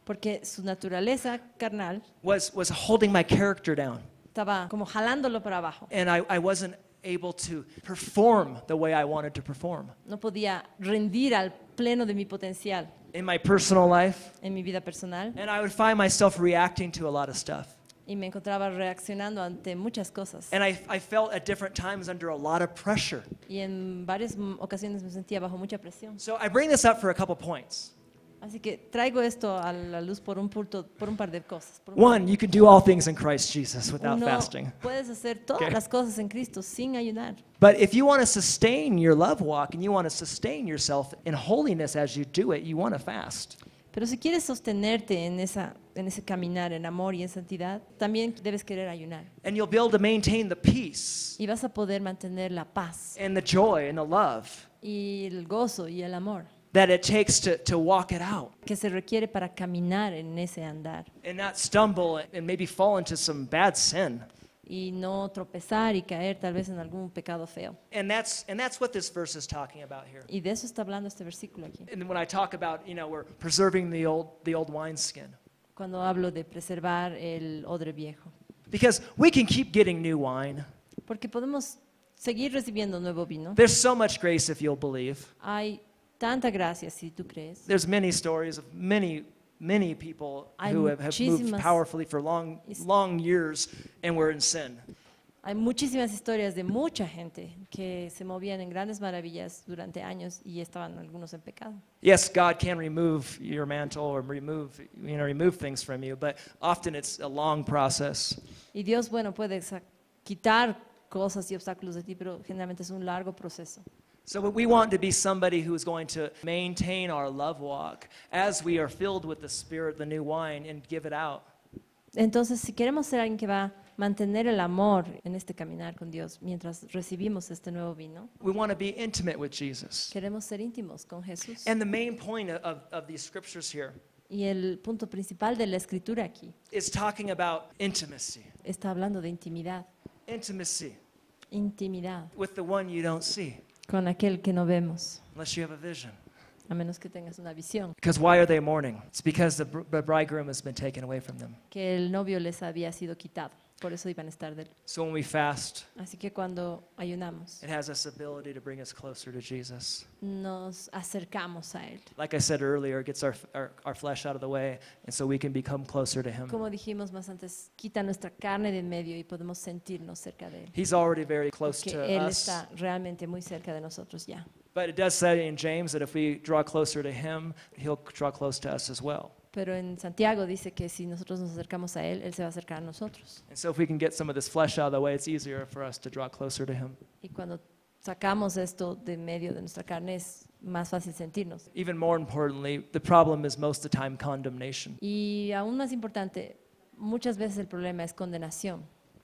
B: Porque su naturaleza carnal
A: was holding my character down.
B: estaba como jalándolo para abajo.
A: And I wasn't able to perform the way I wanted to perform.
B: No podía rendir al pleno de mi potencial
A: In my personal life,
B: en mi vida personal
A: and I would find myself reacting to a lot of stuff.
B: y me encontraba reaccionando ante muchas cosas.
A: And I felt at different times under a lot of pressure.
B: Y en varias ocasiones me sentía bajo mucha presión.
A: So I bring this up for a couple points.
B: Así que traigo esto a la luz por un par de cosas.
A: One, you can do all things in Christ Jesus without
B: Uno,
A: fasting.
B: puedes hacer todas
A: Okay.
B: las cosas en Cristo sin ayunar.
A: But if you want to sustain your love walk and you want to sustain yourself in holiness as you do it, you want to fast.
B: Pero si quieres sostenerte en ese caminar, en amor y en santidad, también debes querer ayunar.
A: And you'll be able to maintain the peace
B: Y vas a poder mantener la paz
A: and the joy and the love
B: y el gozo y el amor
A: that it takes to walk it out
B: que se requiere para caminar en ese andar
A: and not stumble and maybe fall into some bad sin.
B: y no tropezar y caer tal vez en algún pecado feo.
A: And that's what this verse is talking about here.
B: Y de eso está hablando este versículo aquí.
A: And when I talk about, we're preserving the old wineskin.
B: Cuando hablo de preservar el odre viejo.
A: Because we can keep getting new wine.
B: Porque podemos seguir recibiendo nuevo vino.
A: There's so much grace if you'll believe.
B: Hay tanta gracia si tú crees.
A: There's many stories of many people
B: Hay
A: who have moved
B: muchísimas
A: powerfully for long years and were in sin.
B: Hay muchísimas historias de mucha gente que se movían en grandes maravillas durante años y estaban algunos en pecado.
A: Yes, God can remove your mantle or remove things from you, but often it's a long process.
B: Y Dios, bueno, puede quitar cosas y obstáculos de ti, pero generalmente es un largo proceso.
A: So we want to be somebody who is going to maintain our love walk as we are filled with the Spirit, the new wine, and give it out.
B: Entonces, si queremos ser alguien que va a mantener el amor en este caminar con Dios mientras recibimos este nuevo vino.
A: We want to be intimate with Jesus.
B: Queremos ser íntimos con Jesús.
A: And the main point of these scriptures here
B: Y el punto principal de la escritura aquí
A: is talking about intimacy.
B: está hablando de intimidad.
A: Intimacy
B: Intimidad
A: with the one you don't see,
B: con aquel que no vemos,
A: unless you have a vision.
B: a menos que tengas una visión.
A: Because why are they mourning? It's because the bridegroom has been taken away from them.
B: Que el novio les había sido quitado. Por eso iban a estar de él.
A: So when we fast,
B: Así que cuando ayunamos,
A: it has this ability to bring us closer to Jesus.
B: nos acercamos a Él.
A: Like I said earlier, it gets our flesh out of the way, and so we can become closer to Him.
B: Como dijimos más antes, quita nuestra carne de en medio y podemos sentirnos cerca de Él.
A: He's already very close
B: Porque
A: to
B: Él
A: us.
B: está realmente muy cerca de nosotros ya.
A: But it does say in James that if we draw closer to Him, He'll draw close to us as well.
B: Pero en Santiago dice que si nosotros nos acercamos a Él, Él se va a acercar a nosotros.
A: And so if we can get some of this flesh out of the way, it's easier for us to draw closer to Him.
B: Y cuando sacamos esto de en medio de nuestra carne, es más fácil sentirnos.
A: Even more importantly, the problem is most of the time condemnation.
B: Y aún más importante, muchas veces el problema es condenación.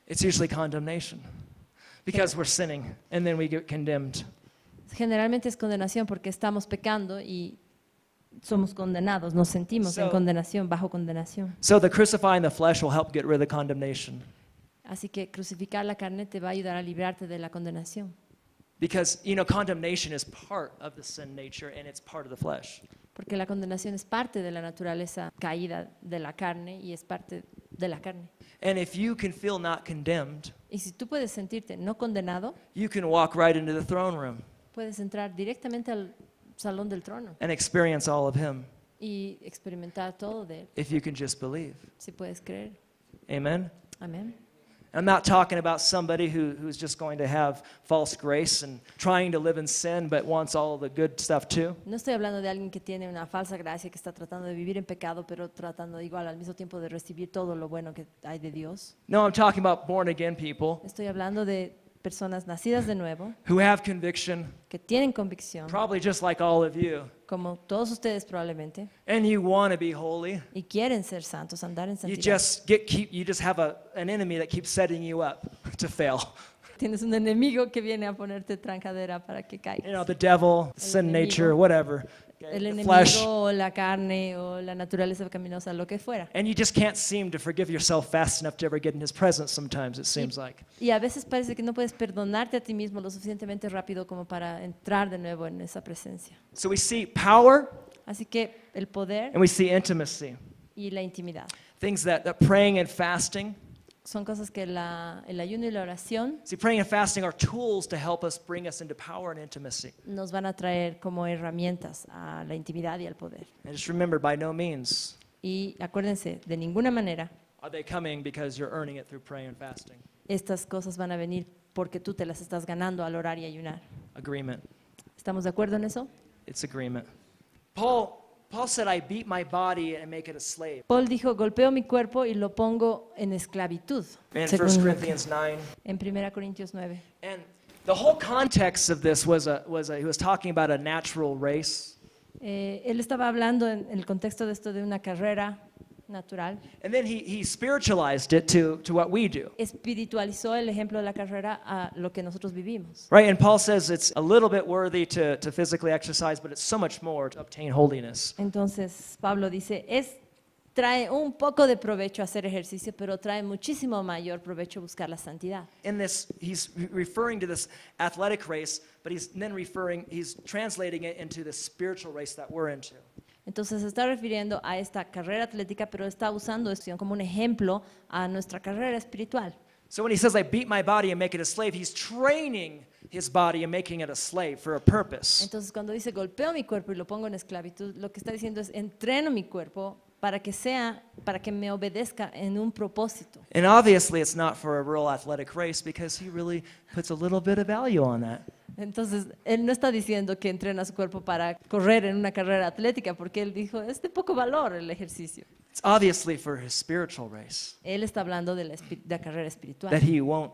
A: It's usually condemnation because we're sinning and then we get condemned.
B: Generalmente es condenación porque estamos pecando y somos condenados, nos sentimos en
A: So-
B: condenación, bajo condenación.
A: So the crucifying the flesh will help get rid of the condemnation.
B: Así que crucificar la carne te va a ayudar a librarte de la condenación.
A: Because, you know, condemnation is part of the sin nature and it's part of the flesh.
B: Porque la condenación es parte de la naturaleza caída de la carne y es parte de la carne.
A: And if you can feel not condemned,
B: Y si tú puedes sentirte no condenado,
A: you can walk right into the throne room
B: puedes entrar directamente al salón del trono
A: and experience all of Him
B: y experimentar todo de Él,
A: if you can just believe.
B: si puedes creer.
A: Amen?
B: Amén.
A: I'm not talking about somebody who's just going to have false grace and trying to live in sin but wants all the good stuff too.
B: No estoy hablando de alguien que tiene una falsa gracia, que está tratando de vivir en pecado, pero tratando igual al mismo tiempo de recibir todo lo bueno que hay de Dios.
A: No, I'm talking about born again people
B: Estoy hablando de personas nacidas de nuevo,
A: who have conviction,
B: que tienen convicción,
A: probably just like all of you,
B: como todos ustedes probablemente,
A: and you want to be holy.
B: y quieren ser santos, andar en
A: You
B: santidad.
A: you just have an enemy that keeps setting you up to fail.
B: Tienes un enemigo que viene a ponerte trancadera para que
A: You
B: caigas.
A: know, the devil, sin
B: enemigo.
A: nature, whatever. Okay,
B: El
A: the
B: enemigo
A: flesh.
B: o la carne o la naturaleza pecaminosa, lo que fuera.
A: And you just can't seem to forgive yourself fast enough to ever get in His presence sometimes, it seems like.
B: Y a veces parece que no puedes perdonarte a ti mismo lo suficientemente rápido como para entrar de nuevo en esa presencia.
A: So we see power
B: Así que el poder
A: and we see intimacy.
B: y la intimidad
A: Things that praying and fasting.
B: son cosas que el ayuno y la oración
A: See, praying and fasting are tools to help us bring us into power and intimacy.
B: nos van a traer como herramientas a la intimidad y al poder.
A: And just remember, by no means
B: Y acuérdense, de ninguna manera
A: are they coming because you're earning it through praying and fasting.
B: estas cosas van a venir porque tú te las estás ganando al orar y ayunar.
A: Agreement.
B: ¿Estamos de acuerdo en eso?
A: It's agreement. Paul said, I beat my body and make it a slave.
B: Paul dijo, golpeo mi cuerpo y lo pongo en esclavitud,
A: In
B: según
A: 1
B: lo que-
A: Corinthians 9.
B: en 1 Corintios 9.
A: And the whole context of this he was talking about a natural race.
B: Él estaba hablando en el contexto de esto de una carrera natural.
A: And then he spiritualized it to what we do.
B: Espiritualizó el ejemplo de la carrera a lo que nosotros vivimos.
A: Right? And Paul says it's a little bit worthy to physically exercise, but it's so much more to obtain holiness.
B: Entonces Pablo dice, trae un poco de provecho hacer ejercicio, pero trae muchísimo mayor provecho buscar la santidad.
A: In this, he's referring to this athletic race, but he's translating it into the spiritual race that we're into.
B: Entonces se está refiriendo a esta carrera atlética, pero está usando esto como un ejemplo a nuestra carrera espiritual.
A: So when he says, I beat my body and make it a slave, he's training his body and making it a slave for a purpose.
B: Entonces cuando dice golpeo mi cuerpo y lo pongo en esclavitud, lo que está diciendo es entreno mi cuerpo para que me obedezca en un propósito.
A: And obviously it's not for a real athletic race because he really puts a little bit of value on that.
B: Entonces, él no está diciendo que entrena su cuerpo para correr en una carrera atlética, porque él dijo, es de poco valor el ejercicio.
A: It's obviously for his spiritual race,
B: Él está hablando de la carrera espiritual,
A: that he won't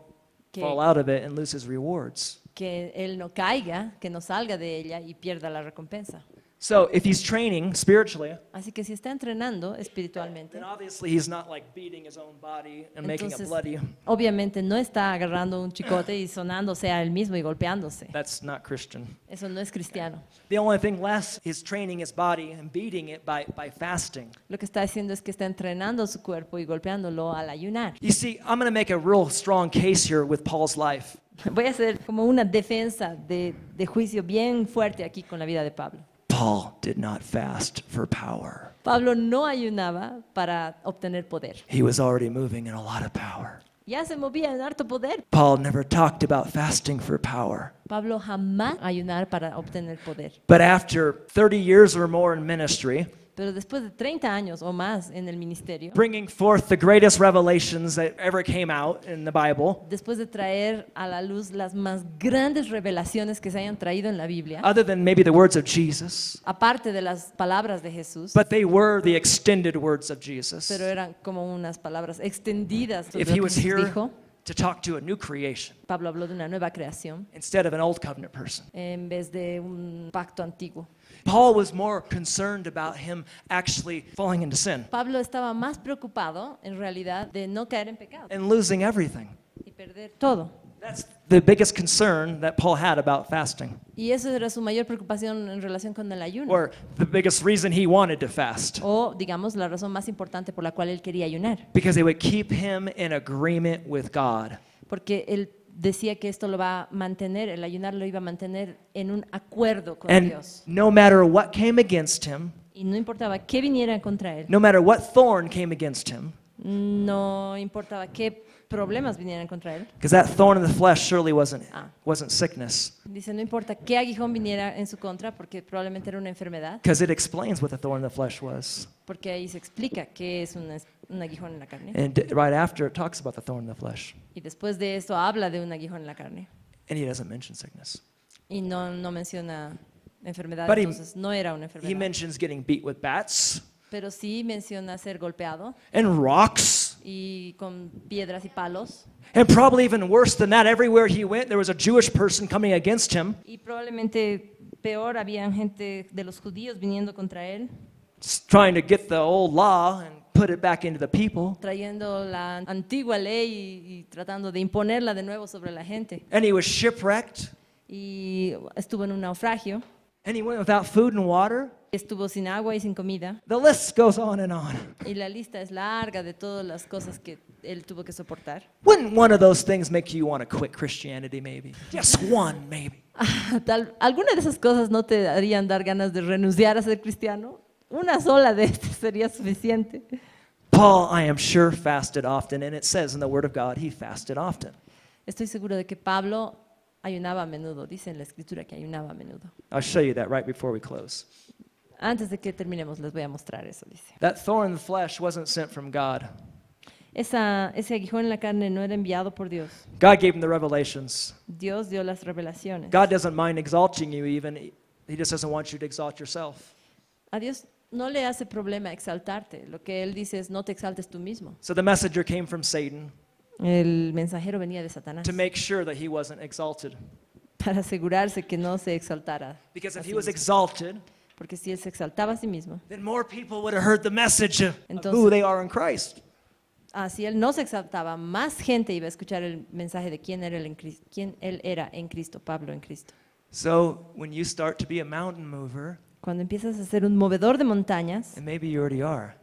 B: que,
A: fall out of it and lose his rewards.
B: que él no caiga, que no salga de ella y pierda la recompensa.
A: So if he's training spiritually,
B: Así que si está entrenando espiritualmente,
A: then obviously he's not like beating his own body and making it
B: entonces
A: bloody.
B: obviamente no está agarrando un chicote y sonándose a él mismo y golpeándose.
A: That's not Christian.
B: Eso no es cristiano.
A: The only thing less is training his body and beating it by fasting.
B: Lo que está haciendo es que está entrenando su cuerpo y golpeándolo al ayunar.
A: You see, I'm going to make a real strong case here with Paul's life.
B: Voy a hacer como una defensa de juicio bien fuerte aquí con la vida de Pablo.
A: Paul did not fast for power.
B: Pablo no ayunaba para obtener poder.
A: He was already moving in a lot of power.
B: Ya se movía en harto poder.
A: Paul never talked about fasting for power.
B: Pablo jamás ayunar para obtener poder.
A: But after 30 years or more in ministry,
B: Pero después de 30 años o más en el ministerio,
A: bringing forth the greatest revelations that ever came out in the Bible,
B: después de traer a la luz las más grandes revelaciones que se hayan traído en la Biblia,
A: other than maybe the words of Jesus,
B: aparte de las palabras de Jesús,
A: but they were the extended words of Jesus.
B: pero eran como unas palabras extendidas sobre
A: If
B: lo
A: he
B: que
A: was
B: Jesús
A: here
B: dijo.
A: to talk to a new creation
B: Pablo habló de una nueva creación
A: instead of an old covenant person.
B: en vez de un pacto antiguo.
A: Paul was more concerned about him actually falling into sin
B: Pablo estaba más preocupado en realidad de no caer en pecado
A: and losing everything.
B: y perder todo.
A: That's the biggest concern that Paul had about fasting,
B: Y eso era su mayor preocupación en relación con el ayuno.
A: or the biggest reason he wanted to fast,
B: O, digamos, la razón más importante por la cual él quería ayunar.
A: because it would keep him in agreement with God.
B: Porque él decía que esto lo va a mantener, el ayunar lo iba a mantener en un acuerdo con
A: And
B: Dios.
A: no matter what came against him,
B: Y no importaba qué viniera contra él,
A: no matter what thorn came against him,
B: no importaba qué problemas vinieran contra él.
A: because that thorn in the flesh surely
B: Ah.
A: wasn't sickness,
B: Dice, no importa qué aguijón viniera en su contra, porque probablemente era una enfermedad,
A: because it explains what the thorn in the flesh was.
B: porque ahí se explica qué es un aguijón en la carne.
A: And right after it talks about the thorn in the flesh,
B: Y después de esto habla de un aguijón en la carne.
A: and he doesn't mention sickness.
B: Y no menciona enfermedad,
A: But
B: entonces no era una
A: He
B: enfermedad.
A: mentions getting beat with bats
B: Pero sí menciona ser golpeado
A: and rocks.
B: y con piedras y palos.
A: And probably even worse than that, everywhere he went, there was a Jewish person coming against him,
B: Y probablemente peor, había gente de los judíos viniendo contra él,
A: trying to get the old law and put it back into the people.
B: trayendo la antigua ley y tratando de imponerla de nuevo sobre la gente.
A: And he was shipwrecked,
B: Y estuvo en un naufragio,
A: and he went without food and water.
B: estuvo sin agua y sin comida.
A: The list goes on and on.
B: Y la lista es larga de todas las cosas que él tuvo que soportar.
A: Wouldn't one of those things make you want to quit Christianity, maybe? Just one, maybe.
B: ¿Alguna de esas cosas no te harían dar ganas de renunciar a ser cristiano? Una sola de estas sería suficiente.
A: Paul, I am sure, fasted often, and it says in the Word of God he fasted often.
B: Estoy seguro de que Pablo ayunaba a menudo. Dice en la escritura que ayunaba a menudo.
A: I'll show you that right before we close.
B: Antes de que terminemos les voy a mostrar eso, dice.
A: That thorn in the flesh wasn't sent from God.
B: Ese aguijón en la carne no era enviado por Dios.
A: God gave him the revelations.
B: Dios dio las revelaciones.
A: God doesn't mind exalting you even. He just doesn't want you to exalt yourself.
B: A Dios no le hace problema exaltarte. Lo que Él dice es no te exaltes tú mismo.
A: So the messenger came from Satan
B: El mensajero venía de Satanás
A: to make sure that he wasn't exalted.
B: para asegurarse que no se exaltara.
A: Because
B: a
A: if
B: sí
A: he was
B: mismo.
A: exalted,
B: Porque si Él se exaltaba a sí mismo,
A: then more people would have heard the message of who
B: Entonces-
A: they are in Christ.
B: si Él no se exaltaba, más gente iba a escuchar el mensaje de quién Él era en Cristo, Pablo en Cristo.
A: So when you start to be a mountain mover,
B: Cuando empiezas a ser un movedor de montañas,
A: and maybe you already are,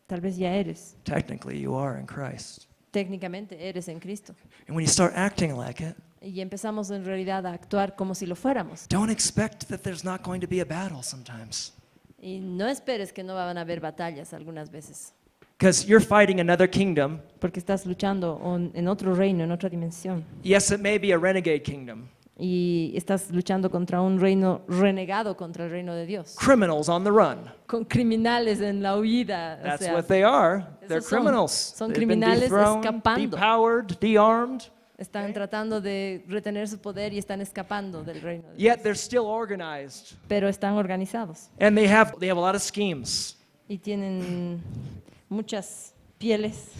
B: tal vez ya eres.
A: technically you are in Christ.
B: Técnicamente eres en Cristo.
A: And when you start acting like it,
B: Y empezamos en realidad a actuar como si lo fuéramos.
A: don't expect that there's not going to be a battle sometimes.
B: Y no esperes que no van a haber batallas algunas veces,
A: Because you're fighting another kingdom.
B: porque estás luchando en otro reino, en otra dimensión.
A: Yes, it may be a renegade kingdom.
B: Y estás luchando contra un reino renegado contra el reino de Dios.
A: Criminals on the run.
B: Con criminales en la huida. o
A: That's
B: sea,
A: what they are. They're
B: esos son-
A: criminals.
B: son
A: They've been
B: criminales
A: dethroned,
B: escapando.
A: depowered, de-armed.
B: están tratando de retener su poder y están escapando del reino de Dios.
A: Yet they're still organized.
B: Pero están organizados
A: And they have a lot of schemes.
B: y tienen muchas pieles.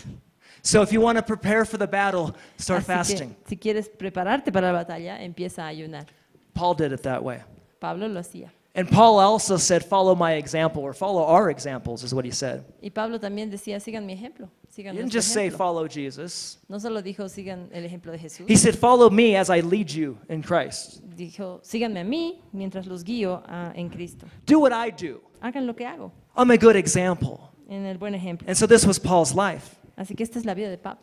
A: So if you want to prepare for the battle, start
B: Así que,
A: fasting.
B: si quieres prepararte para la batalla, empieza a ayunar.
A: Paul did it that way.
B: Pablo lo hacía.
A: And Paul also said, follow my example, or follow our examples, is what he said.
B: Y Pablo también decía, sigan mi ejemplo,
A: He
B: sigan
A: didn't
B: nuestro
A: just say,
B: ejemplo.
A: follow Jesus.
B: No solo dijo, sigan el ejemplo de Jesús.
A: He said, follow me as I lead you in Christ.
B: Dijo, síganme a mí mientras los guío en Cristo.
A: Do what I do.
B: Hagan lo que hago,
A: I'm a good example.
B: en el buen ejemplo.
A: And so this was Paul's life.
B: Así que esta es la vida de Pablo.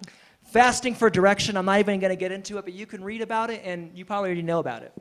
A: Fasting for direction, I'm not even going to get into it, but you can read about it and you probably already know about it.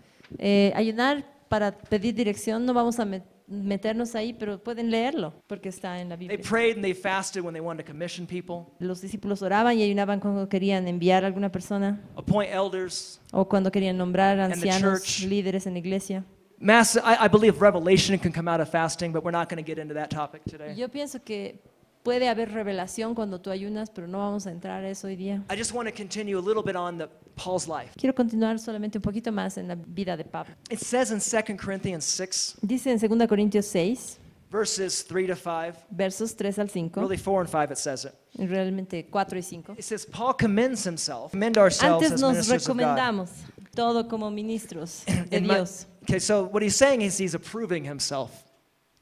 B: Ayunar para pedir dirección, no vamos a meternos ahí, pero pueden leerlo, porque está en la
A: They
B: Biblia.
A: prayed and they fasted when they wanted to commission people,
B: Los discípulos oraban y ayunaban cuando querían enviar a alguna persona
A: appoint elders.
B: o cuando querían nombrar
A: the
B: ancianos,
A: church.
B: líderes en la iglesia.
A: I believe revelation can come out of fasting, but we're not going to get into that topic today.
B: Yo pienso que puede haber revelación cuando tú ayunas, pero no vamos a entrar a eso hoy día.
A: I just want to continue a little bit on Paul's life.
B: Quiero continuar solamente un poquito más en la vida de Pablo.
A: It says in 2 Corinthians 6,
B: Dice en 2 Corintios 6,
A: verses 3 to 5,
B: versos 3 al 5,
A: really 4 and 5 it says it.
B: realmente 4 y 5.
A: It says, Paul commends himself, commend ourselves
B: Antes
A: as
B: nos
A: ministers of God.
B: recomendamos todo como ministros de
A: And my-
B: Dios.
A: okay, so what he's saying is he's approving himself.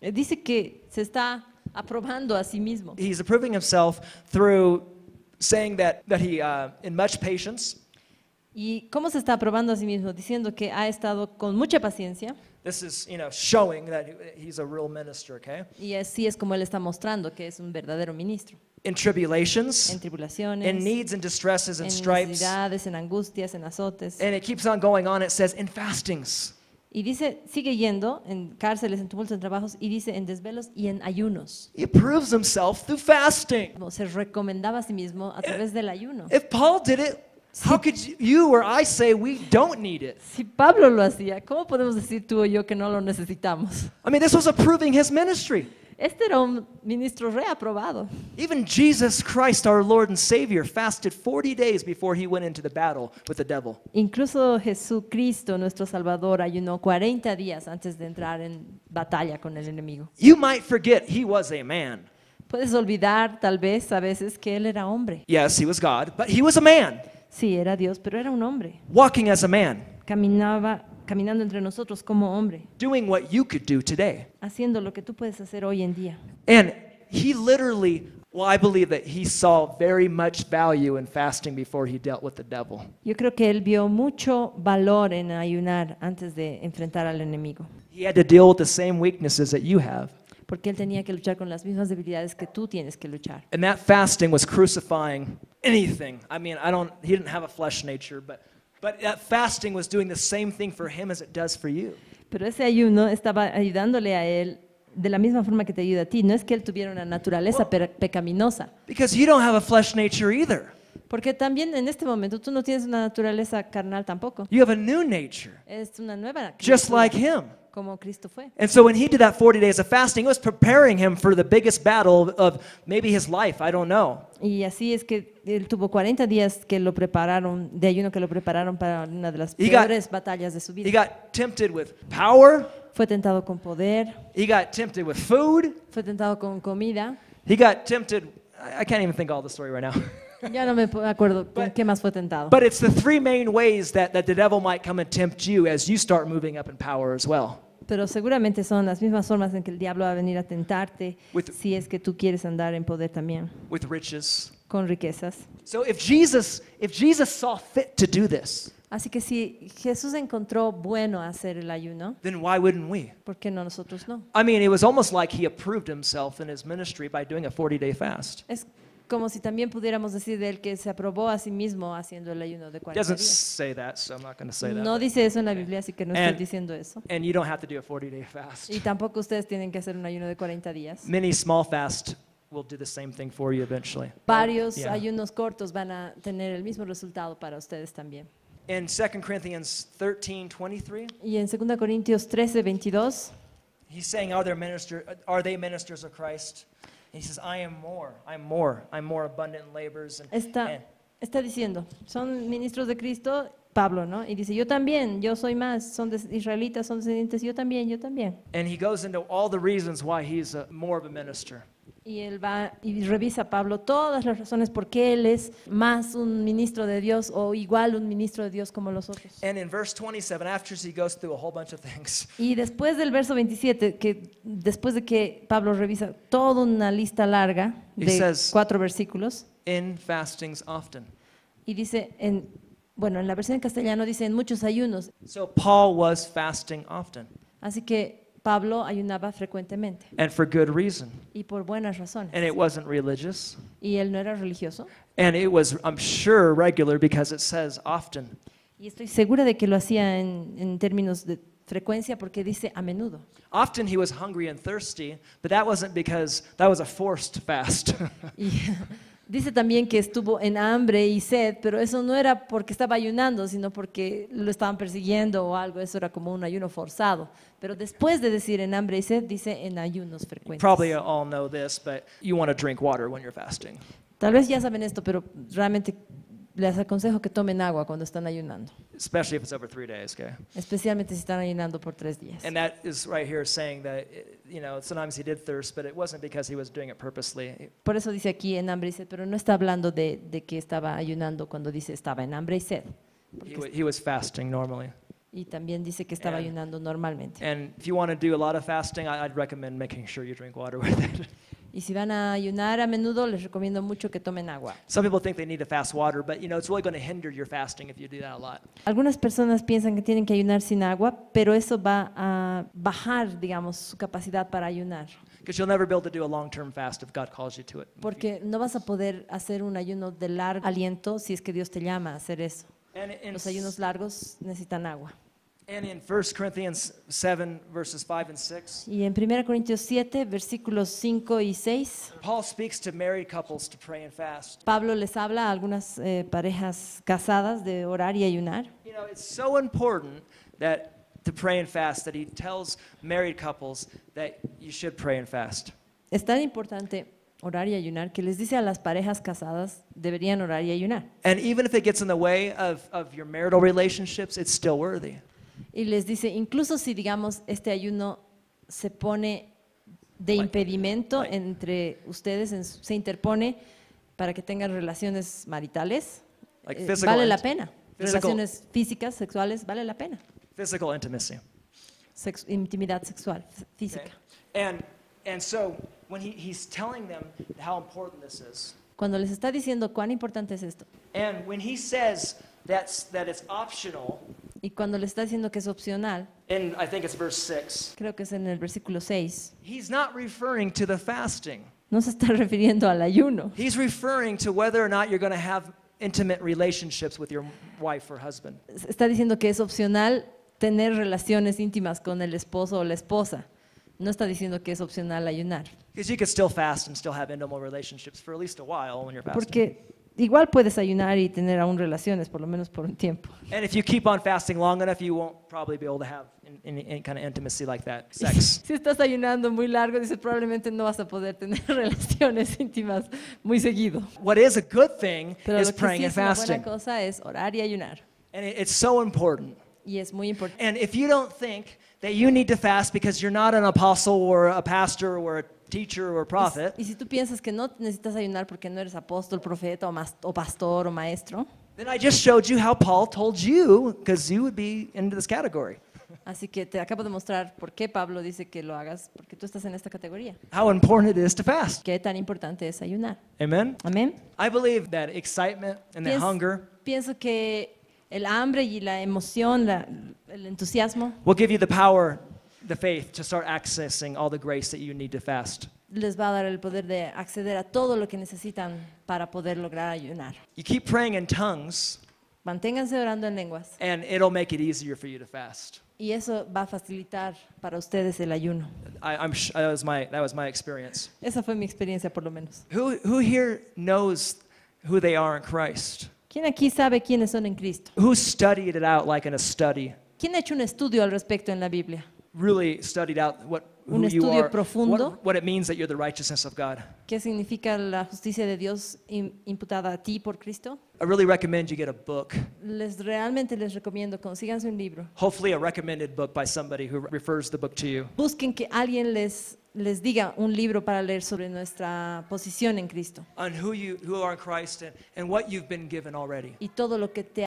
B: Dice que se está aprobando a sí mismo.
A: He's approving himself through saying that he, in much patience,
B: ¿Y cómo se está aprobando a sí mismo? Diciendo que ha estado con mucha paciencia
A: this is, showing that he's a real minister, okay?
B: y así es como él está mostrando que es un verdadero ministro.
A: In tribulations,
B: En tribulaciones,
A: in needs and distresses and
B: en
A: stripes.
B: necesidades, en angustias, en azotes.
A: And it keeps on going on. It says, in fastings.
B: Y dice, sigue yendo en cárceles, en tumultos, en trabajos, y dice en desvelos y en ayunos.
A: He approves himself through fasting.
B: Como se recomendaba a sí mismo a través del ayuno.
A: If Paul did it, how could you or I say we don't need it?
B: Si Pablo lo hacía, ¿cómo podemos decir tú o yo que no lo necesitamos?
A: I mean, this was approving his ministry.
B: Este era un ministro reaprobado.
A: Even Jesus Christ, our Lord and Savior, fasted 40 days before he went into the battle with the devil.
B: Incluso Jesucristo, nuestro Salvador, ayunó 40 días antes de entrar en batalla con el enemigo.
A: You might forget he was a man.
B: Puedes olvidar tal vez a veces que él era hombre.
A: Yes, he was God, but he was a man,
B: Sí, era Dios, pero era un hombre.
A: walking as a man,
B: Caminando entre nosotros como hombre,
A: doing what you could do today.
B: haciendo lo que tú puedes hacer hoy en día.
A: And he literally, well, I believe that he saw very much value in fasting before he dealt with the devil.
B: Yo creo que él vio mucho valor en ayunar antes de enfrentar al enemigo,
A: He had to deal with the same weaknesses that you have.
B: porque él tenía que luchar con las mismas debilidades que tú tienes que luchar.
A: And that fasting was crucifying anything. I mean, he didn't have a flesh nature, but that fasting was doing the same thing for him as it does for you.
B: Pero ese ayuno estaba ayudándole a él de la misma forma que te ayuda a ti. No es que él tuviera una naturaleza pecaminosa,
A: Because you don't have a flesh nature either.
B: porque también en este momento tú no tienes una naturaleza carnal tampoco.
A: You have a new nature,
B: Es una nueva
A: just
B: criatura,
A: like him.
B: como Cristo fue.
A: And so when he did that 40 days of fasting, it was preparing him for the biggest battle of maybe his life, I don't know.
B: Y así es que él tuvo 40 días que lo prepararon, de ayuno que lo prepararon para una de las
A: He got-
B: peores batallas de su
A: He
B: vida.
A: got tempted with power.
B: Fue tentado con poder,
A: He got tempted with food.
B: fue tentado con comida.
A: He got tempted. I can't even think all the story right now.
B: Ya no me acuerdo con qué más fue tentado.
A: But it's the three main ways that the devil might come and tempt you as you start moving up in power as well.
B: Pero seguramente son las mismas formas en que el diablo va a venir a tentarte
A: With-
B: si es que tú quieres andar en poder también,
A: With riches.
B: con riquezas.
A: So if Jesus saw fit to do this,
B: Así que si Jesús encontró bueno hacer el ayuno,
A: then why wouldn't we?
B: ¿por qué no nosotros no?
A: I mean, it was almost like he approved himself in his ministry by doing a 40-day fast.
B: Es como si también pudiéramos decir de él que se aprobó a sí mismo haciendo el ayuno de
A: It
B: 40
A: doesn't
B: días.
A: say that, so I'm not going to say that.
B: No dice eso en la Biblia, así que no
A: And-
B: estoy diciendo eso.
A: And you don't have to do a 40-day fast.
B: Y tampoco ustedes tienen que hacer un ayuno de 40 días.
A: Many small fasts will do the same thing for you eventually.
B: Varios
A: Yeah.
B: ayunos cortos van a tener el mismo resultado para ustedes también.
A: In 2 Corinthians 13:23,
B: Y en 2 Corintios 13, 22,
A: he's saying, are they ministers of Christ? And he says, I'm more abundant in labors.
B: está diciendo, son ministros de Cristo, Pablo, ¿no? Y dice, yo también, yo soy más, son israelitas, son descendientes, yo también, yo también.
A: And he goes into all the reasons why he's more of a minister.
B: Y él va y revisa a Pablo todas las razones por qué él es más un ministro de Dios o igual un ministro de Dios como los otros.
A: And in verse 27, after he goes through a whole bunch of things,
B: Y después del verso 27, que después de que Pablo revisa toda una lista larga
A: He
B: de
A: says-
B: 4 versículos,
A: in fastings often.
B: y dice, en la versión en castellano dice en muchos ayunos,
A: So Paul was fasting often,
B: así que Pablo ayunaba frecuentemente
A: and for good reason.
B: y por buenas razones.
A: And it wasn't religious,
B: Y él no era religioso.
A: and it was, I'm sure, regular because it says often.
B: Y estoy segura de que lo hacía en términos de frecuencia porque dice a menudo.
A: Often he was hungry and thirsty, but that wasn't because that was a forced fast.
B: Y dice también que estuvo en hambre y sed, pero eso no era porque estaba ayunando, sino porque lo estaban persiguiendo o algo. Eso era como un ayuno forzado. Pero después de decir en hambre y sed, dice en ayunos frecuentes.
A: Probably all know this, but you want to drink water when you're fasting.
B: Tal vez ya saben esto, pero realmente les aconsejo que tomen agua cuando están ayunando,
A: Especially if it's over 3 days, okay?
B: especialmente si están ayunando por 3 días.
A: And that is right here saying that, sometimes he did thirst, but it wasn't because he was doing it purposely.
B: Por eso dice aquí en hambre y sed, pero no está hablando de que estaba ayunando cuando dice estaba en hambre y sed.
A: He was fasting normally.
B: Y también dice que estaba
A: And-
B: ayunando normalmente.
A: And if you want to do a lot of fasting, I'd recommend making sure you drink water with it.
B: Y si van a ayunar a menudo, les recomiendo mucho que tomen agua.
A: Some people think they need to fast water, but it's really going to hinder your fasting if you do that a lot.
B: Algunas personas piensan que tienen que ayunar sin agua, pero eso va a bajar, digamos, su capacidad para ayunar.
A: Because you'll never be able to do a long-term fast if God calls you to it.
B: Porque no vas a poder hacer un ayuno de largo aliento si es que Dios te llama a hacer eso. Los ayunos largos necesitan agua.
A: And in 1 Corinthians 7, verses 5 and 6,
B: Y en 1 Corintios 7, versículos 5 y 6,
A: Paul speaks to married couples to pray and fast.
B: Pablo les habla a algunas parejas casadas de orar y ayunar.
A: It's so important that to pray and fast that he tells married couples that you should pray and fast.
B: Es tan importante orar y ayunar que les dice a las parejas casadas deberían orar y ayunar.
A: And even if it gets in the way of your marital relationships, it's still worthy.
B: Y les dice, incluso si digamos este ayuno se pone de impedimento entre ustedes, se interpone para que tengan relaciones maritales,
A: Like physical
B: vale la
A: int-
B: pena.
A: physical-
B: Relaciones físicas, sexuales, vale la pena.
A: Physical intimacy.
B: Intimidad sexual, física.
A: Okay? And so when he's telling them how important this is,
B: Cuando les está diciendo cuán importante es esto,
A: and when he says that it's optional,
B: y cuando les está diciendo que es opcional,
A: in I think it's verse 6,
B: creo que es en el versículo 6,
A: he's not referring to the fasting.
B: no se está refiriendo al ayuno.
A: He's referring to whether or not you're going to have intimate relationships with your wife or husband.
B: Está diciendo que es opcional tener relaciones íntimas con el esposo o la esposa. No está diciendo que es opcional ayunar.
A: Because you could still fast and still have intimate relationships for at least a while when you're fasting.
B: Porque igual puedes ayunar y tener aún relaciones, por lo menos por un tiempo.
A: And if you keep on fasting long enough, you won't probably be able to have any kind of intimacy like that, sex.
B: Si estás ayunando muy largo, dice, probablemente no vas a poder tener relaciones íntimas muy seguido.
A: What is a good thing
B: Pero
A: is
B: lo que
A: praying
B: sí
A: and
B: es una buena
A: fasting.
B: cosa es orar y ayunar.
A: And it's so important.
B: Y es muy importante.
A: And if you don't think that you need to fast because you're not an apostle or a pastor or a teacher or a prophet,
B: Y si tú piensas que no necesitas ayunar porque no eres apóstol, profeta o pastor o maestro,
A: then I just showed you how Paul told you, because you would be into this category.
B: así que te acabo de mostrar por qué Pablo dice que lo hagas, porque tú estás en esta categoría.
A: How important it is to fast.
B: Qué tan importante es ayunar.
A: Amen?
B: Amén.
A: I believe that excitement and that hunger
B: Pienso que el hambre y la emoción, el entusiasmo,
A: will give you the power, the faith to start accessing all the grace that you need to fast.
B: les va a dar el poder de acceder a todo lo que necesitan para poder lograr ayunar.
A: You keep praying in tongues,
B: Manténganse orando en lenguas
A: and it'll make it easier for you to fast.
B: y eso va a facilitar para ustedes el ayuno.
A: That was my experience.
B: Esa fue mi experiencia por lo menos.
A: Who here knows who they are in Christ?
B: ¿Quién aquí sabe quiénes son en Cristo?
A: Who studied it out like in a study?
B: ¿Quién ha hecho un estudio al respecto en la Biblia?
A: Really studied out who
B: Un
A: you
B: estudio
A: are,
B: profundo.
A: what it means that you're the righteousness of God.
B: ¿Qué significa la justicia de Dios imputada a ti por Cristo?
A: I really recommend you get a book,
B: Realmente les recomiendo, consíganse un libro.
A: hopefully a recommended book by somebody who refers the book to you.
B: Busquen que alguien les les diga un libro para leer sobre nuestra posición en Cristo
A: on who are in Christ and what you've been given already.
B: y todo lo que te